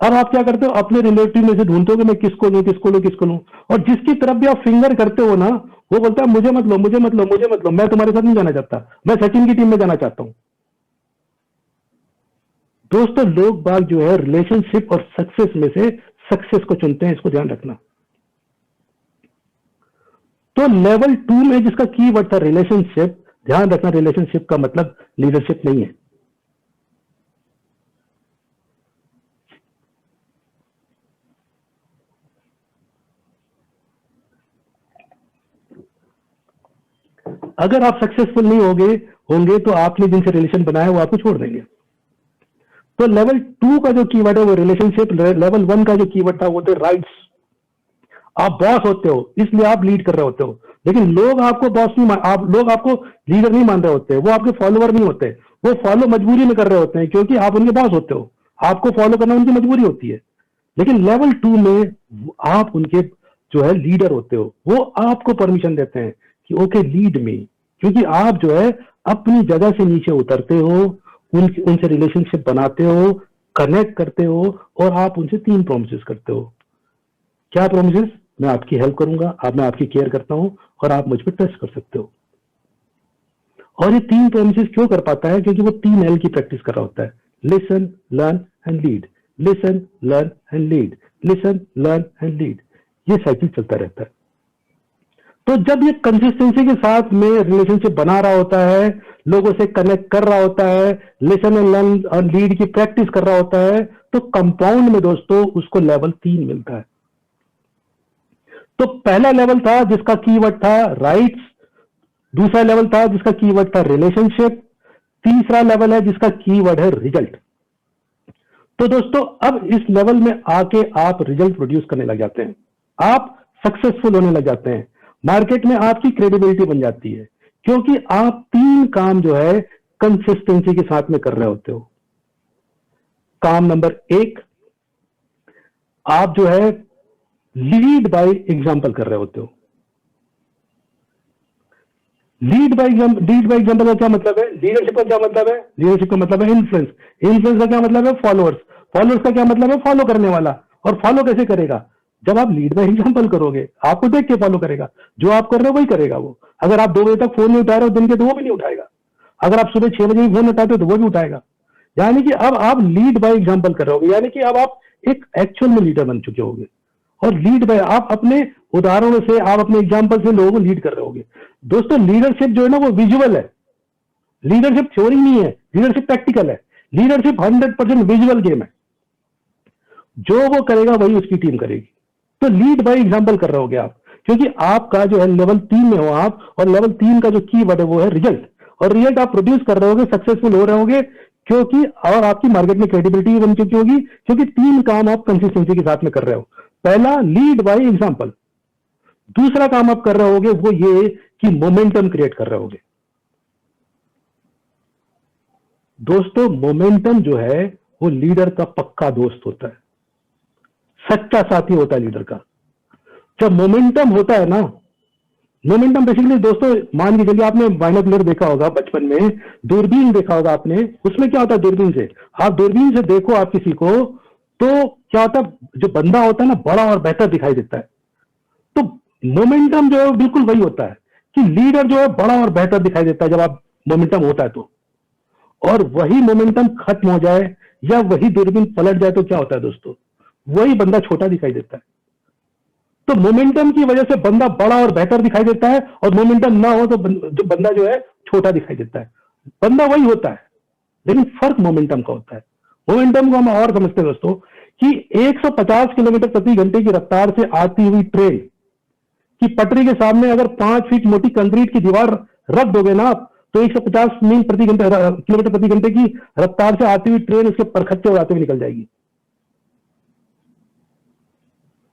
अब आप क्या करते हो, अपने रिलेटिव में से ढूंढते हो कि मैं किसको लूं, किसको लूं, किसको लूं, और जिसकी तरफ भी आप फिंगर करते हो ना, वो बोलता है मुझे मत लो, मुझे मत लो, मुझे मत लो, मैं तुम्हारे साथ नहीं जाना चाहता, मैं सचिन की टीम में जाना चाहता हूं। दोस्तों लोग बाग जो है रिलेशनशिप और सक्सेस में से सक्सेस को चुनते हैं, इसको ध्यान रखना। तो लेवल 2 में जिसका कीवर्ड था रिलेशनशिप, ध्यान रखना रिलेशनशिप का मतलब लीडरशिप नहीं है। अगर आप सक्सेसफुल नहीं होंगे तो आपने जिनसे रिलेशन बनाया वो आपको छोड़ देंगे। तो लेवल 2 का जो कीवर्ड है वो रिलेशनशिप, लेवल 1 का जो कीवर्ड था वो थे राइट्स। आप बॉस होते हो इसलिए आप लीड कर रहे होते हो, लेकिन लोग आपको बॉस नहीं लोग आपको लीडर नहीं मान रहे होते, वो आपके फॉलोअर नहीं होते, वो फॉलो मजबूरी में कर रहे होते हैं क्योंकि आप उनके बॉस होते हो, आपको फॉलो करना उनकी मजबूरी होती है। लेकिन लेवल 2 में आप उनके जो है लीडर होते हो, वो आपको परमिशन देते हैं कि ओके लीड मी, क्योंकि आप जो है अपनी जगह से नीचे उतरते हो, उनसे रिलेशनशिप बनाते हो, कनेक्ट करते हो और आप उनसे 3 प्रोमिसेस करते हो। क्या प्रोमिसेस? मैं आपकी हेल्प करूंगा, मैं आपकी केयर करता हूं और आप मुझ पर ट्रस्ट कर सकते हो। और ये 3 प्रोमिसेस क्यों कर पाता है? क्योंकि वो 3 L की प्रैक्टिस कर रहा होता है, listen, learn and lead, listen, learn and lead, listen, learn and lead. ये साइकिल चलता रहता है। तो जब ये कंसिस्टेंसी के साथ में रिलेशनशिप बना रहा होता है, लोगों से कनेक्ट कर रहा होता है, लिसन एंड लर्न और लीड की प्रैक्टिस कर रहा होता है, तो कंपाउंड में दोस्तों उसको लेवल 3 मिलता है। तो पहला लेवल था जिसका कीवर्ड था राइट्स, दूसरा लेवल था जिसका कीवर्ड था रिलेशनशिप, तीसरा लेवल है जिसका कीवर्ड है रिजल्ट। तो दोस्तों अब इस लेवल में आके आप रिजल्ट प्रोड्यूस करने लग जाते हैं, आप सक्सेसफुल होने लग जाते हैं, मार्केट में आपकी क्रेडिबिलिटी बन जाती है, क्योंकि आप 3 काम जो है कंसिस्टेंसी के साथ में कर रहे होते हो। काम नंबर 1, आप जो है लीड बाय एग्जांपल कर रहे होते हो। लीड बाय एग्जांपल का क्या मतलब है? लीडरशिप का क्या मतलब है? लीडरशिप का मतलब है इन्फ्लुएंस, इन्फ्लुएंस का क्या मतलब है? फॉलोअर्स, फॉलोअर्स का क्या मतलब है? फॉलो करने वाला। और फॉलो कैसे करेगा? जब आप लीड बाय एग्जांपल करोगे, आपको देख के फॉलो करेगा, जो आप कर रहे हो वही करेगा वो। अगर आप 2 बजे तक फोन नहीं उठा रहे हो दिन के, तो वो भी नहीं उठाएगा। अगर आप सुबह 6 बजे फोन उठाते हो तो वो भी उठाएगा। यानी कि अब आप लीड बाय एग्जांपल कर रहे होगे, यानी कि अब आप एक एक्चुअल में लीडर बन चुके होगे। और लीड बाय, आप अपने उदाहरणों से, आप अपने एग्जांपल से लोगों को लीड कर रहे होगे। दोस्तों लीडरशिप जो है ना वो विजुअल है, लीडरशिप थ्योरी नहीं है, लीडरशिप प्रैक्टिकल है। लीडरशिप 100% विजुअल गेम है, जो वो करेगा वही उसकी टीम करेगी। तो लीड बाय एग्जांपल कर रहे होगे आप, क्योंकि आपका जो है लेवल 3 में हो आप, और लेवल 3 का जो कीवर्ड है वो है रिजल्ट। और रिजल्ट आप प्रोड्यूस कर रहे होगे, सक्सेसफुल हो रहे होगे, क्योंकि और आपकी मार्केट में क्रेडिबिलिटी बन चुकी होगी, क्योंकि 3 काम आप कंसिस्टेंसी के साथ में कर रहे हो। पहला लीड बाय एग्जांपल, दूसरा काम आप कर रहे होगे वो ये कि मोमेंटम क्रिएट कर रहे होगे। दोस्तों मोमेंटम जो है वो लीडर का पक्का दोस्त होता है, सच्चा साथी होता है लीडर का। जब मोमेंटम होता है ना, मोमेंटम बेसिकली दोस्तों मान के चलिए आपने बाइनोकुलर देखा होगा बचपन में, दूरबीन देखा होगा आपने, उसमें क्या होता है दूरबीन से, आप दूरबीन से देखो आप किसी को, तो क्या होता है, जो बंदा होता है ना बड़ा और बेहतर दिखाई देता है। तो मोमेंटम जो है बिल्कुल वही होता है कि लीडर जो है बड़ा और बेहतर दिखाई देता है जब आप मोमेंटम होता है तो। और वही मोमेंटम खत्म हो जाए या वही दूरबीन पलट जाए तो क्या होता है दोस्तों, वही बंदा छोटा दिखाई देता है। तो मोमेंटम की वजह से बंदा बड़ा और बेहतर दिखाई देता है, और मोमेंटम ना हो तो जो बंदा जो है छोटा दिखाई देता है। बंदा वही होता है, लेकिन फर्क मोमेंटम का होता है। मोमेंटम को हम और समझते हैं दोस्तों कि 150 किलोमीटर प्रति घंटे की रफ्तार से आती हुई ट्रेन की पटरी के सामने अगर 5 फीट मोटी कंक्रीट की दीवार रख दोगे ना आप, तो 150 मील प्रति घंटे किलोमीटर प्रति घंटे की रफ्तार से आती हुई ट्रेन उसके परखच्चे उड़ाते हुए निकल जाएगी।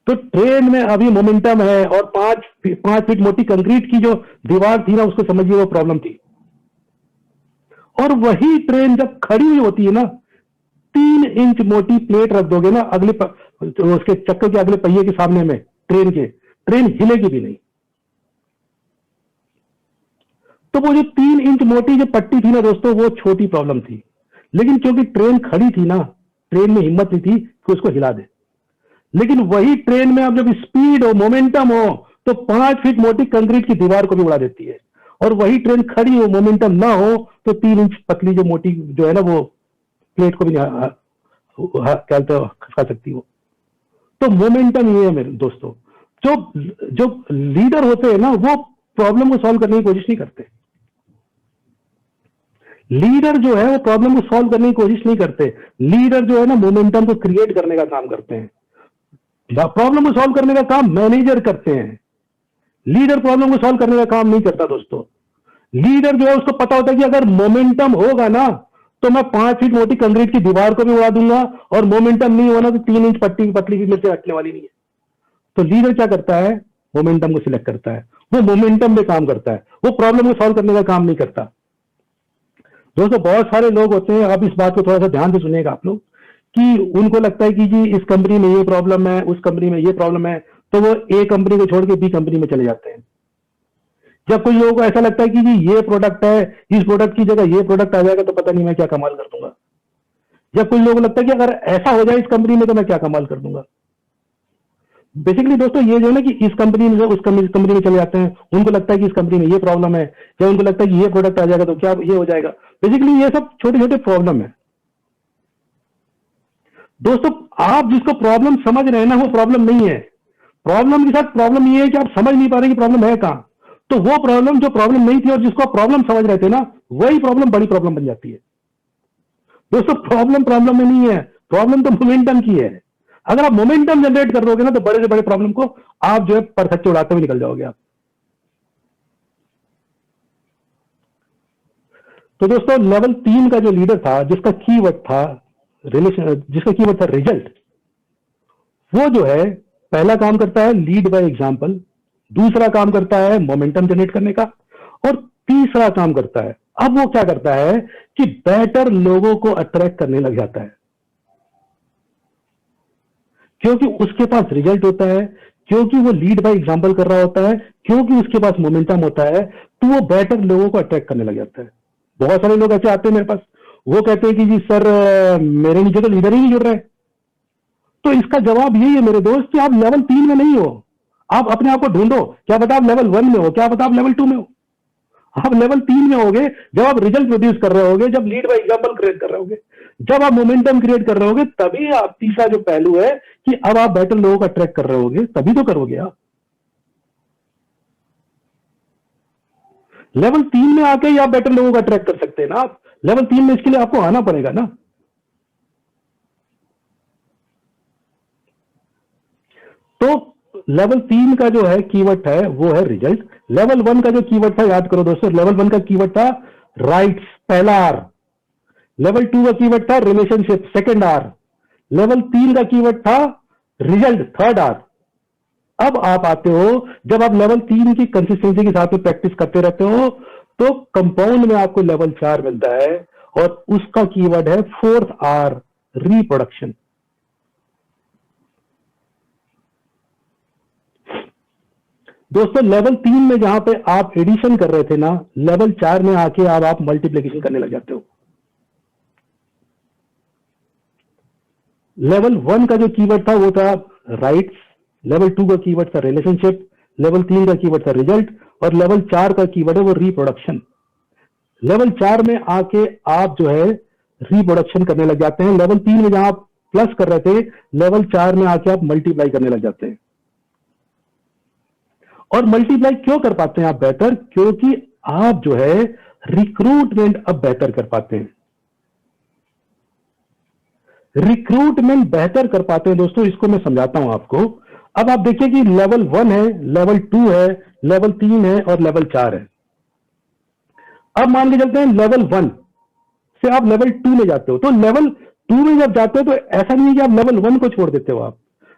तो ट्रेन में अभी मोमेंटम है, और 5 फीट मोटी कंक्रीट की जो दीवार थी ना, उसको समझिए वो प्रॉब्लम थी। और वही ट्रेन जब खड़ी हुई होती है ना, 3 इंच मोटी प्लेट रख दोगे ना अगले उसके चक्कर के अगले पहिए के सामने में ट्रेन हिलेगी भी नहीं। तो वो जो 3 इंच मोटी जो पट्टी थी ना दोस्तों, वो छोटी प्रॉब्लम थी, लेकिन क्योंकि ट्रेन खड़ी थी ना, ट्रेन में हिम्मत नहीं थी कि उसको हिला दे। लेकिन वही ट्रेन में अब जब स्पीड हो, मोमेंटम हो, तो 5 फीट मोटी कंक्रीट की दीवार को भी उड़ा देती है। और वही ट्रेन खड़ी हो, मोमेंटम ना हो, तो 3 इंच पतली जो मोटी जो है ना वो प्लेट को भी क्या खसका सकती वो। तो मोमेंटम ये है मेरे दोस्तों, जो जो लीडर होते हैं ना वो प्रॉब्लम को सॉल्व करने की कोशिश नहीं करते। लीडर जो है वो प्रॉब्लम को सॉल्व करने की कोशिश नहीं करते। लीडर जो है ना मोमेंटम को क्रिएट करने का काम करते हैं। प्रॉब्लम को सॉल्व करने का काम मैनेजर करते हैं। लीडर प्रॉब्लम को सॉल्व करने का काम नहीं करता दोस्तों। लीडर जो है उसको पता होता है कि अगर मोमेंटम होगा ना तो मैं 5 फीट मोटी कंक्रीट की दीवार को भी उड़ा दूंगा, और मोमेंटम नहीं होना तो 3 इंच पट्टी पतली की मेरे से हटने वाली नहीं है। तो लीडर क्या करता है, मोमेंटम को सिलेक्ट करता है, वो मोमेंटम पे काम करता है, वो प्रॉब्लम को सॉल्व करने का काम नहीं करता। दोस्तों बहुत सारे लोग होते हैं, आप इस बात को थोड़ा सा ध्यान से सुनिएगा आप लोग, कि उनको लगता है कि जी इस कंपनी में ये प्रॉब्लम है, उस कंपनी में ये प्रॉब्लम है, तो वो ए कंपनी को छोड़ के बी कंपनी में चले जाते हैं। जब कोई लोगों को ऐसा लगता है कि जी ये प्रोडक्ट है, इस प्रोडक्ट की जगह ये प्रोडक्ट आ जाएगा तो पता नहीं मैं क्या कमाल कर दूंगा। जब कोई लोगों को लगता है कि अगर ऐसा हो जाए इस कंपनी में तो मैं क्या कमाल कर दूंगा। बेसिकली दोस्तों ये जो है ना कि इस कंपनी में उस कंपनी में चले जाते हैं, उनको लगता है कि इस कंपनी में ये प्रॉब्लम है, या उनको लगता है कि ये प्रोडक्ट आ जाएगा तो क्या ये हो जाएगा। बेसिकली ये सब छोटे छोटे प्रॉब्लम है दोस्तों। आप जिसको प्रॉब्लम समझ रहे हैं ना वो प्रॉब्लम नहीं है। प्रॉब्लम के साथ प्रॉब्लम ये है कि आप समझ नहीं पा रहे कि प्रॉब्लम है कहां। तो वो प्रॉब्लम जो प्रॉब्लम नहीं थी और जिसको आप प्रॉब्लम समझ रहे थे ना, वही प्रॉब्लम बड़ी प्रॉब्लम बन जाती है दोस्तों। प्रॉब्लम प्रॉब्लम में नहीं है, प्रॉब्लम तो मोमेंटम की है। अगर आप मोमेंटम जनरेट कर दोगे ना तो बड़े से बड़े प्रॉब्लम को आप जो है परखच्चे उड़ाते हुए निकल जाओगे आप। तो दोस्तों लेवल 3 का जो लीडर था, जिसका कीवर्ड था रिजल्ट, वो जो है पहला काम करता है लीड बाय एग्जांपल, दूसरा काम करता है मोमेंटम जनरेट करने का, और तीसरा काम करता है, अब वो क्या करता है कि बेटर लोगों को अट्रैक्ट करने लग जाता है। क्योंकि उसके पास रिजल्ट होता है, क्योंकि वो लीड बाय एग्जांपल कर रहा होता है, क्योंकि उसके पास मोमेंटम होता है, तो वो बेटर लोगों को अट्रैक्ट करने लग जाता है। बहुत सारे लोग ऐसे आते हैं मेरे पास, वो कहते हैं कि जी सर मेरे नीचे तो लीडर ही नहीं जुड़ रहे। तो इसका जवाब यही है मेरे दोस्त कि आप लेवल 3 में नहीं हो। आप अपने आप को ढूंढो, क्या पता आप लेवल 1 में हो, क्या पता आप लेवल 2 में हो। आप लेवल 3 में होगे जब आप रिजल्ट प्रोड्यूस कर रहे होगे, जब लीड बाय एग्जांपल क्रिएट कर रहे होगे, जब आप मोमेंटम क्रिएट कर रहे होगे, तभी आप तीसरा जो पहलू है कि अब आप बेटर लोगों को अट्रैक्ट कर रहे होगे, तभी तो करोगे आप। लेवल 3 में आके ही आप बेटर लोगों को अट्रैक्ट कर सकते हैं ना। आप लेवल 3 में इसके लिए आपको आना पड़ेगा ना। तो लेवल 3 का जो है कीवर्ड है वो है रिजल्ट। लेवल 1 का जो कीवर्ड था, याद करो दोस्तों, लेवल 1 का कीवर्ड था राइट्स, पहला आर। लेवल 2 का कीवर्ड था रिलेशनशिप, सेकंड आर। लेवल 3 का कीवर्ड था रिजल्ट, थर्ड आर। अब आप आते हो, जब आप लेवल 3 की कंसिस्टेंसी के साथ में प्रैक्टिस करते रहते हो तो कंपाउंड में आपको लेवल 4 मिलता है, और उसका कीवर्ड है फोर्थ आर, रिप्रोडक्शन। दोस्तों लेवल 3 में जहां पे आप एडिशन कर रहे थे ना, लेवल 4 में आके आप मल्टीप्लिकेशन करने लग जाते हो। लेवल 1 का जो कीवर्ड था वो था राइट्स, लेवल 2 का कीवर्ड था रिलेशनशिप, लेवल 3 का कीवर्ड था रिजल्ट, और लेवल 4 का कीवर्ड है वो रिप्रोडक्शन। लेवल 4 में आके आप जो है रिप्रोडक्शन करने लग जाते हैं। लेवल 3 में जहां आप प्लस कर रहे थे, लेवल 4 में आके आप मल्टीप्लाई करने लग जाते हैं। और मल्टीप्लाई क्यों कर पाते हैं आप बेटर? क्योंकि आप जो है रिक्रूटमेंट अब बेहतर कर पाते हैं। रिक्रूटमेंट बेहतर कर पाते हैं दोस्तों, इसको मैं समझाता हूं आपको। अब आप देखिए कि लेवल 1 है, लेवल 2 है, लेवल 3 है और लेवल 4 है। अब मान के चलते हैं लेवल 1 से आप लेवल 2 में जाते हो, तो लेवल 2 में जब जाते हो तो ऐसा नहीं है कि आप लेवल 1 को छोड़ देते हो।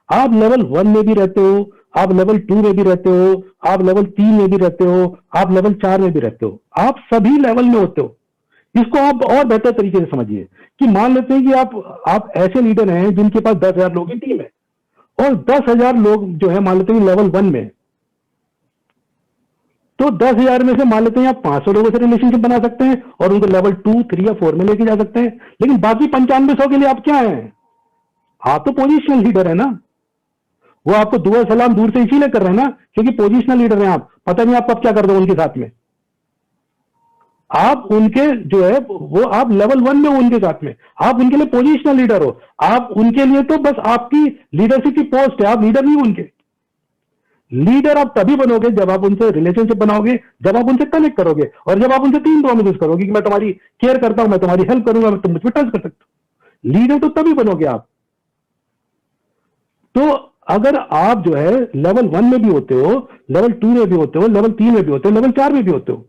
आप लेवल 1 में भी रहते हो, आप लेवल 2 में भी रहते हो, आप लेवल 3 में भी रहते हो, आप लेवल 4 में भी रहते हो, आप सभी लेवल में होते हो। इसको आप और बेहतर तरीके से समझिए कि मान लेते हैं कि आप ऐसे लीडर हैं जिनके पास 10,000 लोगों की टीम है, और 10,000 लोग जो है मान लेते हैं लेवल 1 में, तो 10,000 में से मान लेते हैं आप 500 लोगों से रिलेशनशिप बना सकते हैं और उनको लेवल 2, 3 या 4 में लेके जा सकते हैं। लेकिन बाकी 9500 के लिए आप क्या हैं? आप तो पोजिशनल लीडर है ना। वो आपको दुआ सलाम दूर से इसीलिए कर रहे हैं ना क्योंकि पोजिशनल लीडर हैं आप। पता नहीं आप कब क्या कर दो उनके साथ में। आप उनके जो है वो आप लेवल 1 में हो, उनके साथ में आप उनके लिए पोजिशनल लीडर हो, आप उनके लिए तो बस आपकी लीडरशिप की पोस्ट है, आप लीडर नहीं हो उनके। लीडर आप तभी बनोगे जब आप उनसे रिलेशनशिप बनाओगे, जब आप उनसे कनेक्ट करोगे, और जब आप उनसे 3 प्रोमिस करोगे कि मैं तुम्हारी केयर करता हूं, मैं तुम्हारी हेल्प करूंगा, मैं तुम मुझ पर ट्रस्ट कर सकते हो। लीडर तो तभी बनोगे आप। तो अगर आप जो है लेवल 1 में भी होते हो, लेवल 2 में भी होते हो, लेवल 3 में भी होते हो, लेवल 4 में भी होते हो,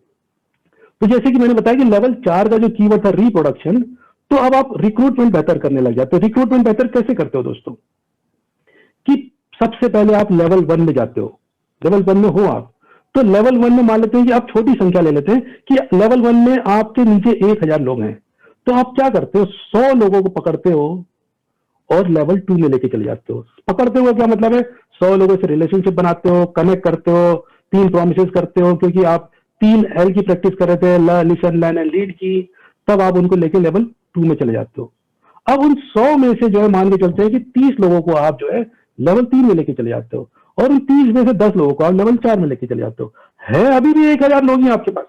तो जैसे कि मैंने बताया कि लेवल 4 का जो कीवर्ड था रिप्रोडक्शन, तो अब आप रिक्रूटमेंट बेहतर करने लग जाते हो। रिक्रूटमेंट बेहतर कैसे करते हो दोस्तों? कि सबसे पहले आप लेवल 1 में जाते हो, लेवल 1 में हो आप, तो लेवल 1 में मान लेते हैं कि आप छोटी संख्या ले लेते हैं कि लेवल 1 में आपके नीचे 1000 लोग हैं, तो आप क्या करते हो, 100 लोगों को पकड़ते हो और लेवल 2 में लेके चले जाते हो। पकड़ते हो क्या मतलब है? 100 लोगों से रिलेशनशिप बनाते हो, कनेक्ट करते हो, 3 प्रोमिस करते हो, क्योंकि आप 3 L की प्रैक्टिस कर रहे थे, लिसन, लर्न एंड लीड की, तब आप उनको लेके लेवल 2 में चले जाते हो। अब उन 100 में से जो है मान के चलते हैं कि 30 लोगों को आप जो है लेवल 3 में लेके चले जाते हो, और उन 30 में से 10 लोगों को आप लेवल 4 में लेके चले जाते हो। है अभी भी 1000 लोग ही आपके पास,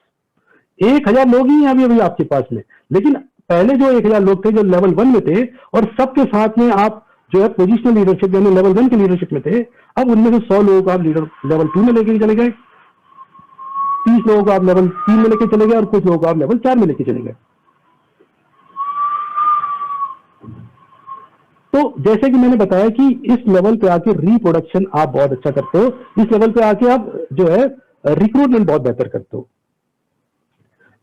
1000 लोग ही अभी अभी आपके पास में, लेकिन पहले जो 1000 लोग थे जो लेवल 1 में थे, और सबके साथ में आप जो है पोजिशनल लीडरशिप यानी लेवल 1 की लीडरशिप में थे, अब उनमें से 100 लोगों को आप लीडर लेवल 2 में लेके चले गए, 30 लोगों को आप लेवल 3 में लेके चले गए, और कुछ लोगों को आप लेवल 4 में लेके चले गए। तो जैसे कि मैंने बताया कि इस लेवल पे आके रिप्रोडक्शन आप बहुत अच्छा करते हो, इस लेवल पे आके आप जो है रिक्रूटमेंट बहुत बेहतर करते हो।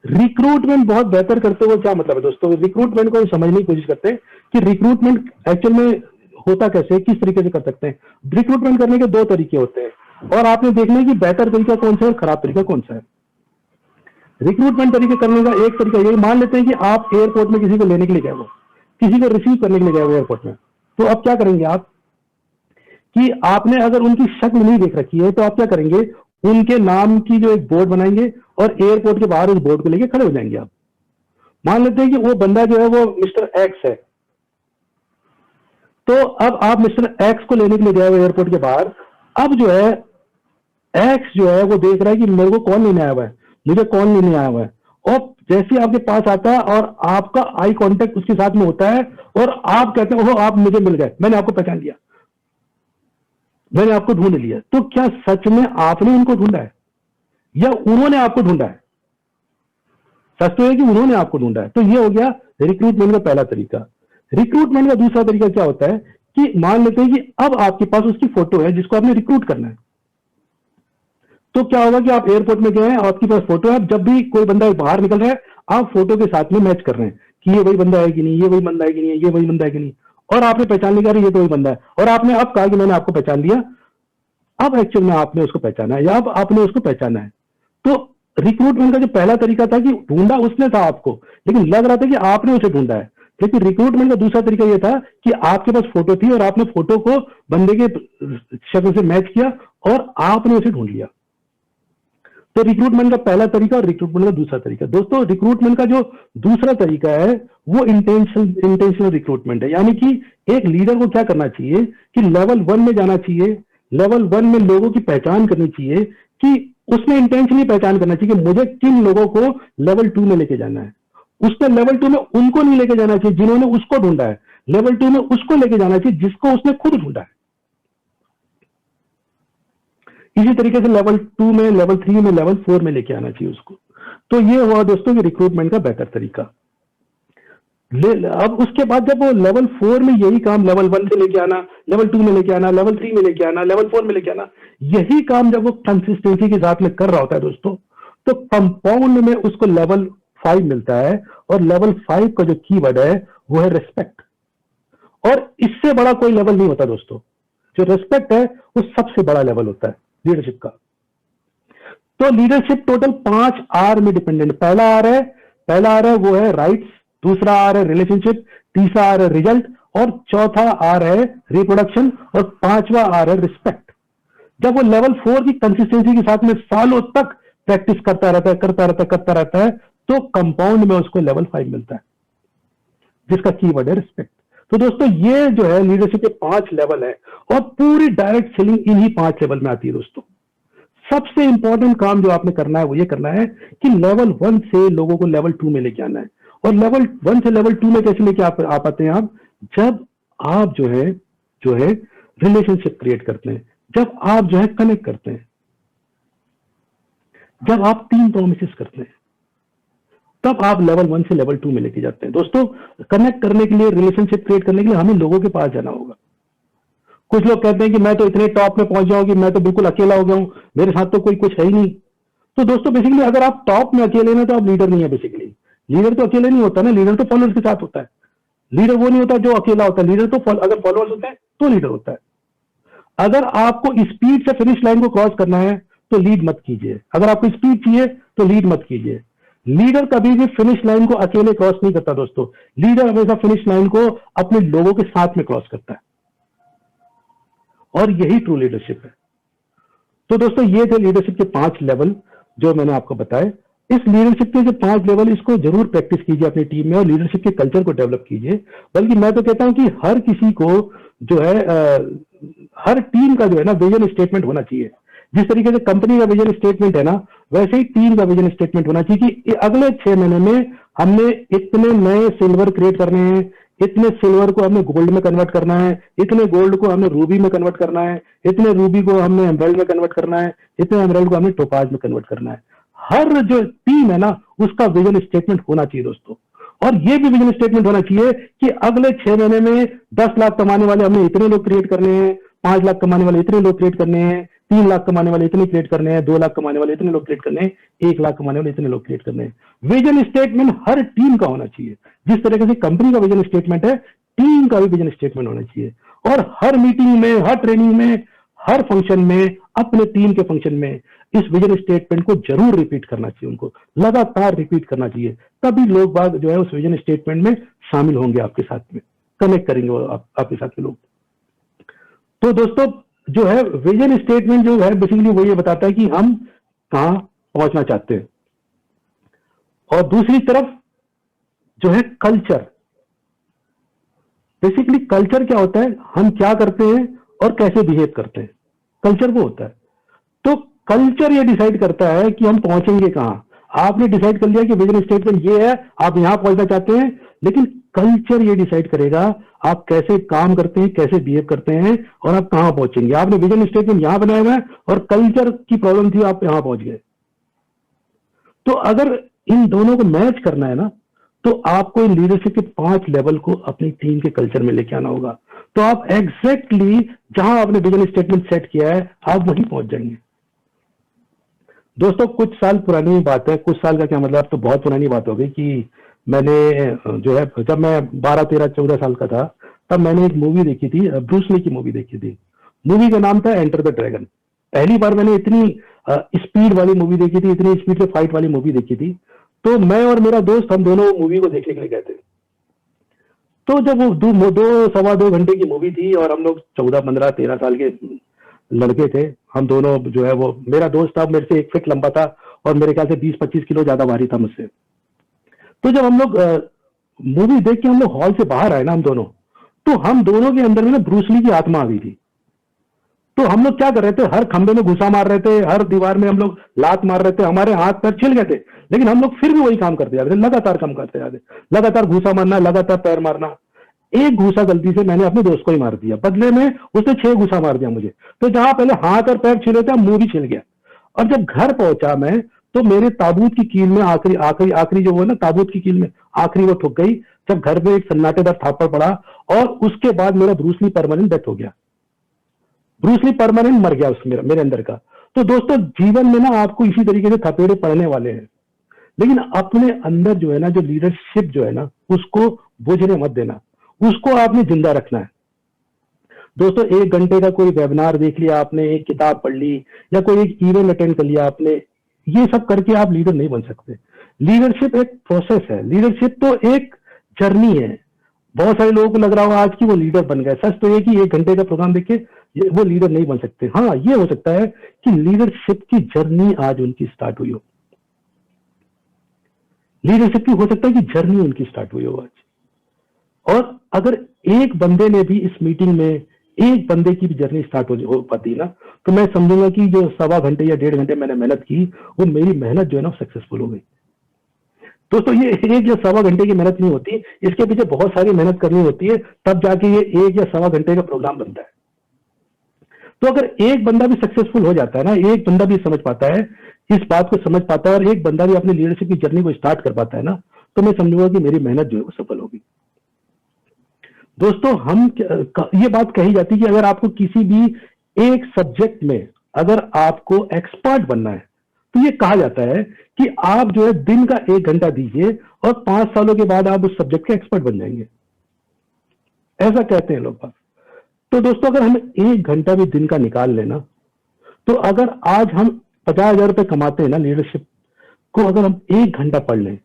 रिक्रूटमेंट बहुत बेहतर करते हो क्या मतलब है दोस्तों? रिक्रूटमेंट को समझने की कोशिश करते हैं कि रिक्रूटमेंट एक्चुअल में होता कैसे है, किस तरीके से कर सकते हैं। रिक्रूटमेंट करने के 2 तरीके होते हैं, और आपने देखना है कि बेहतर तरीका कौन सा है और खराब तरीका कौन सा है। रिक्रूटमेंट तरीके करने का एक तरीका ये, मान लेते हैं कि आप एयरपोर्ट में किसी को लेने के लिए गए हो, किसी को रिसीव करने के लिए गए हो एयरपोर्ट में, तो अब क्या करेंगे आप कि आपने अगर उनकी शक्ल नहीं देख रखी है, तो आप क्या करेंगे, उनके नाम की जो एक बोर्ड बनाएंगे और एयरपोर्ट के बाहर उस बोर्ड को लेके खड़े हो जाएंगे आप। मान लेते हैं कि वो बंदा जो है वो मिस्टर एक्स है, तो अब आप मिस्टर एक्स को लेने के लिए गए हो एयरपोर्ट के बाहर। अब जो है एक्स जो है वो देख रहा है कि मेरे को कौन लेने आया हुआ है, मुझे कौन लेने आया हुआ है, और जैसे ही आपके पास आता है और आपका आई कांटेक्ट उसके साथ में होता है, और आप कहते हो आप मुझे मिल गए, मैंने आपको पहचान लिया, मैंने आपको ढूंढ लिया, तो क्या सच में आपने उनको ढूंढा है या उन्होंने आपको ढूंढा है? सच तो है कि उन्होंने आपको ढूंढा है। तो ये हो गया रिक्रूटमेंट का पहला तरीका। रिक्रूटमेंट का दूसरा तरीका क्या होता है कि मान लेते हैं कि अब आपके पास उसकी फोटो है जिसको आपने रिक्रूट करना है, तो क्या होगा कि आप एयरपोर्ट में गए हैं और आपके पास फोटो है, जब भी कोई बंदा बाहर निकल रहा है आप फोटो के साथ में मैच कर रहे हैं कि ये वही बंदा है कि नहीं, ये वही बंदा है कि नहीं, ये वही बंदा है कि नहीं, और आपने पहचान लिया ये तो वही बंदा है, और आपने अब कहा कि मैंने आपको पहचान लिया। अब एक्चुअल में आपने उसको पहचाना है या अब आपने उसको पहचाना है। तो रिक्रूटमेंट का जो पहला तरीका था कि ढूंढा उसने था आपको, लेकिन लग रहा था कि आपने उसे ढूंढा है, लेकिन रिक्रूटमेंट का दूसरा तरीका यह था कि आपके पास फोटो थी और आपने फोटो को बंदे के शक्ल से मैच किया और आपने उसे ढूंढ लिया। तो रिक्रूटमेंट का पहला तरीका और रिक्रूटमेंट का दूसरा तरीका। दोस्तों रिक्रूटमेंट का जो दूसरा तरीका है वो इंटेंशनल रिक्रूटमेंट है, यानी कि एक लीडर को क्या करना चाहिए कि लेवल 1 में जाना चाहिए, लेवल 1 में लोगों की पहचान करनी चाहिए, कि उसने इंटेंशनली पहचान करना चाहिए कि मुझे किन लोगों को लेवल 2 में लेके जाना है। उसने लेवल 2 में उनको नहीं लेके जाना चाहिए जिन्होंने उसको ढूंढा है, लेवल 2 में उसको लेके जाना चाहिए जिसको उसने खुद ढूंढा है। इसी तरीके से लेवल 2 में, लेवल 3 में, लेवल 4 में लेके आना चाहिए उसको। तो ये हुआ दोस्तों कि रिक्रूटमेंट का बेहतर तरीका। अब उसके बाद जब वो लेवल 4 में यही काम लेवल 1 से लेके आना, लेवल 2 में लेके आना, लेवल 3 में लेके आना, लेवल 4 में लेके आना, यही काम जब वो कंसिस्टेंसी के साथ में कर रहा होता है दोस्तों, तो कंपाउंड में उसको लेवल 5 मिलता है, और लेवल 5 का जो कीवर्ड है वो है रिस्पेक्ट। और इससे बड़ा कोई लेवल नहीं होता दोस्तों। जो रिस्पेक्ट है वो सबसे बड़ा लेवल होता है लीडरशिप का। तो लीडरशिप टोटल 5 आर में डिपेंडेंट। पहला आर है वो है राइट्स, दूसरा आर है रिलेशनशिप, तीसरा आर है रिजल्ट, और चौथा आर है रिप्रोडक्शन, और पांचवा आर है रिस्पेक्ट। जब वो लेवल 4 की कंसिस्टेंसी के साथ में सालों तक प्रैक्टिस करता रहता है, तो कंपाउंड में उसको लेवल 5 मिलता है जिसका कीवर्ड है रिस्पेक्ट। तो दोस्तों ये जो है लीडरशिप के 5 लेवल है, और पूरी डायरेक्ट सेलिंग इन्हीं 5 लेवल में आती है दोस्तों। सबसे इंपॉर्टेंट काम जो आपने करना है वो ये करना है कि लेवल 1 से लोगों को लेवल 2 में लेके आना है। और लेवल 1 से लेवल 2 में कैसे लेके आ पाते हैं आप? जब आप जो है रिलेशनशिप क्रिएट करते हैं, जब आप जो है कनेक्ट करते हैं, जब आप 3 प्रोमिसेस करते हैं, तब आप लेवल 1 से लेवल 2 में लेके जाते हैं। दोस्तों, कनेक्ट करने के लिए, रिलेशनशिप क्रिएट करने के लिए हमें लोगों के पास जाना होगा। कुछ लोग कहते हैं कि मैं तो इतने टॉप में पहुंच जाऊंगी, मैं तो बिल्कुल अकेला हो गया हूं, मेरे साथ तो कोई कुछ है ही नहीं। तो दोस्तों, बेसिकली अगर आप टॉप में अकेले ना, तो आप लीडर नहीं है। बेसिकली लीडर तो अकेले नहीं होता ना, लीडर तो फॉलोअर्स के साथ होता है। लीडर वो नहीं होता जो अकेला होता है, लीडर तो अगर फॉलोअर्स होते हैं तो लीडर होता है। अगर आपको स्पीड से फिनिश लाइन को क्रॉस करना है तो लीड मत कीजिए। अगर आपको स्पीड चाहिए तो लीड मत कीजिए। लीडर कभी भी फिनिश लाइन को अकेले क्रॉस नहीं करता दोस्तों। लीडर हमेशा फिनिश लाइन को अपने लोगों के साथ में क्रॉस करता है, और यही ट्रू लीडरशिप है। तो दोस्तों, ये थे लीडरशिप के 5 लेवल जो मैंने आपको बताए। इस लीडरशिप के जो 5 लेवल, इसको जरूर प्रैक्टिस कीजिए अपनी टीम में, और लीडरशिप के कल्चर को डेवलप कीजिए। बल्कि मैं तो कहता हूं कि हर किसी को जो है हर टीम का जो है ना विजन स्टेटमेंट होना चाहिए। जिस तरीके से कंपनी का विजन स्टेटमेंट है ना, वैसे ही टीम का विजन स्टेटमेंट होना चाहिए कि अगले 6 महीने में हमने इतने नए सिल्वर क्रिएट करने हैं, इतने सिल्वर को हमने गोल्ड में कन्वर्ट करना है, इतने गोल्ड को हमने रूबी में कन्वर्ट करना है, इतने रूबी को हमने एमराल्ड में कन्वर्ट करना है, इतने एमराल्ड को हमने टोपाज में कन्वर्ट करना है। हर जो टीम है ना, उसका विजन स्टेटमेंट होना चाहिए दोस्तों। और ये भी विजन स्टेटमेंट होना चाहिए कि अगले 6 महीने में 10 लाख कमाने वाले हमने इतने लोग क्रिएट करने हैं, 5 लाख कमाने वाले इतने लोग क्रिएट करने हैं, 3 लाख कमाने वाले इतने क्रिएट करने हैं, 2 लाख कमाने वाले इतने लोग क्रिएट करने हैं, 1 लाख कमाने वाले इतने लोग क्रिएट करने हैं। विजन स्टेटमेंट हर टीम का होना चाहिए। जिस तरीके से कंपनी का विजन स्टेटमेंट है, टीम का भी विजन स्टेटमेंट होना चाहिए। और हर मीटिंग में, हर ट्रेनिंग में, हर फंक्शन में, अपने टीम के फंक्शन में इस विजन स्टेटमेंट को जरूर रिपीट करना चाहिए, उनको लगातार रिपीट करना चाहिए। तभी लोग बाग जो है उस विजन स्टेटमेंट में शामिल होंगे, आपके साथ में कनेक्ट करेंगे वो आपके साथ में लोग। तो दोस्तों, जो है विजन स्टेटमेंट जो है बेसिकली वो ये बताता है कि हम कहां पहुंचना चाहते हैं। और दूसरी तरफ जो है कल्चर, बेसिकली कल्चर क्या होता है, हम क्या करते हैं और कैसे बिहेव करते हैं, कल्चर वो होता है। तो कल्चर ये डिसाइड करता है कि हम पहुंचेंगे कहां। आपने डिसाइड कर लिया कि विजन स्टेटमेंट ये है, आप यहां पहुंचना चाहते हैं, लेकिन कल्चर ये डिसाइड करेगा आप कैसे काम करते हैं, कैसे बिहेव करते हैं, और आप कहां पहुंचेंगे। आपने विजन स्टेटमेंट यहां बनाया हुआ है और कल्चर की प्रॉब्लम थी, आप यहां पहुंच गए। तो अगर इन दोनों को मैच करना है ना, तो आपको लीडरशिप के 5 लेवल को अपनी टीम के कल्चर में लेके आना होगा। तो आप एग्जैक्टली जहां आपने विजन स्टेटमेंट सेट किया है, आप वहीं पहुंच जाएंगे। दोस्तों, कुछ साल पुरानी बात है, कुछ साल का क्या मतलब, तो बहुत पुरानी बात हो गई कि मैंने जो है, जब मैं 12, 13, 14 साल का था, तब मैंने एक मूवी देखी थी, ब्रूस ली की मूवी देखी थी। मूवी का नाम था एंटर द ड्रैगन। पहली बार मैंने इतनी स्पीड वाली मूवी देखी थी, इतनी स्पीड से फाइट वाली मूवी देखी थी। तो मैं और मेरा दोस्त, हम दोनों मूवी को देखने के लिए गए थे। तो जब वो 2 सवा 2 घंटे की मूवी थी, और हम लोग 14, 15, 13 साल के लड़के थे, हम दोनों जो है, वो मेरा दोस्त था, मेरे से 1 फीट लंबा था, और मेरे ख्याल से 20-25 किलो ज्यादा भारी था मुझसे। तो जब हम लोग मूवी देख के हम लोग हॉल से बाहर आए ना, हम दोनों, तो हम दोनों के अंदर में ना ब्रूस ली की आत्मा आ गई थी। तो हम लोग क्या कर रहे थे, हर खंबे में घुसा मार रहे थे, हर दीवार में हम लोग लात मार रहे थे, हमारे हाथ पैर छिल गए थे, लेकिन हम लोग फिर भी वही काम करते जा रहे थे, लगातार काम करते जा रहे थे, लगातार घुसा मारना, लगातार पैर मारना। एक घूसा गलती से मैंने अपने दोस्त को ही मार दिया, बदले में उसने 6 घूसा मार दिया मुझे। तो जहां पहले हाथ और पैर छिले थे, मुंह भी छिल गया। और जब घर पहुंचा मैं, तो मेरे ताबूत की कील में आखिरी आखिरी आखिरी जो वो ना, ताबूत की कील में आखिरी वो ठुक गई, जब घर में एक सन्नाटेदार थप्पड़ पड़ा, और उसके बाद मेरा ब्रूस ली परमानेंट डेथ हो गया। ब्रूस ली परमानेंट मर गया उस मेरे अंदर का। तो दोस्तों, जीवन में ना आपको इसी तरीके से थपेड़े पड़ने वाले हैं, लेकिन अपने अंदर जो है ना, जो लीडरशिप जो है ना, उसको बुझने मत देना, उसको आपने जिंदा रखना है। दोस्तों, 1 घंटे का कोई वेबिनार देख लिया आपने, एक किताब पढ़ ली, या कोई एक इवेंट अटेंड कर लिया आपने, ये सब करके आप लीडर नहीं बन सकते। लीडरशिप एक प्रोसेस है, लीडरशिप तो एक जर्नी है। बहुत सारे लोगों को लग रहा होगा आज की वो लीडर बन गए। सच तो ये कि 1 घंटे का प्रोग्राम देख के वो लीडर नहीं बन सकते। हाँ, ये हो सकता है कि लीडरशिप की जर्नी आज उनकी स्टार्ट हुई हो, लीडरशिप की हो सकता है कि जर्नी उनकी स्टार्ट हुई हो आज। और अगर एक बंदे ने भी इस मीटिंग में, एक बंदे की भी जर्नी स्टार्ट हो पाती ना, तो मैं समझूंगा कि जो 1.25 घंटे या 1.5 घंटे मैंने मेहनत की, वो मेरी मेहनत जो है ना सक्सेसफुल हो गई। दोस्तों ये एक या 1.25 घंटे की मेहनत नहीं होती, इसके पीछे बहुत सारी मेहनत करनी होती है, तब जाके ये 1 या 1.25 घंटे का प्रोग्राम बनता है। तो अगर एक बंदा भी सक्सेसफुल हो जाता है ना, एक बंदा भी समझ पाता है, इस बात को समझ पाता है, और एक बंदा भी अपनी लीडरशिप की जर्नी को स्टार्ट कर पाता है ना, तो मैं समझूंगा कि मेरी मेहनत जो है वो सफल होगी। दोस्तों ये बात कही जाती है कि अगर आपको किसी भी एक सब्जेक्ट में अगर आपको एक्सपर्ट बनना है, तो ये कहा जाता है कि आप जो है दिन का 1 घंटा दीजिए और 5 सालों के बाद आप उस सब्जेक्ट के एक्सपर्ट बन जाएंगे, ऐसा कहते हैं लोग। तो दोस्तों अगर हम 1 घंटा भी दिन का निकाल लेना, तो अगर आज हम 50,000 रुपए कमाते हैं ना लीडरशिप को, अगर हम 1 घंटा पढ़ लें,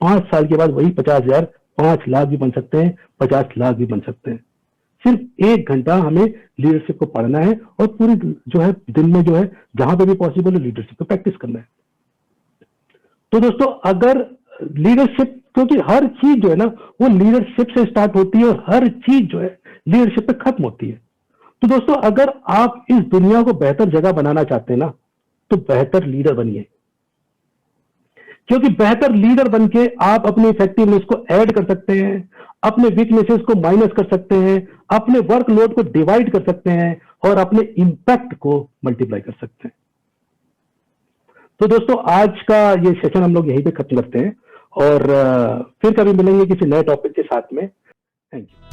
5 साल के बाद वही 50,000 5 लाख भी बन सकते हैं, 50 लाख भी बन सकते हैं। सिर्फ 1 घंटा हमें लीडरशिप को पढ़ना है और पूरी जो है दिन में जो है जहां पे भी पॉसिबल है लीडरशिप को प्रैक्टिस करना है। तो दोस्तों अगर लीडरशिप, क्योंकि हर चीज जो है ना वो लीडरशिप से स्टार्ट होती है और हर चीज जो है लीडरशिप पे खत्म होती है। तो दोस्तों अगर आप इस दुनिया को बेहतर जगह बनाना चाहते हैं ना, तो बेहतर लीडर बनिए, क्योंकि बेहतर लीडर बनके आप अपनी इफेक्टिवनेस को ऐड कर सकते हैं, अपने वीकनेसेस को माइनस कर सकते हैं, अपने वर्कलोड को डिवाइड कर सकते हैं और अपने इंपैक्ट को मल्टीप्लाई कर सकते हैं। तो दोस्तों आज का ये सेशन हम लोग यहीं पे खत्म करते हैं और फिर कभी मिलेंगे किसी नए टॉपिक के साथ में। Thank you.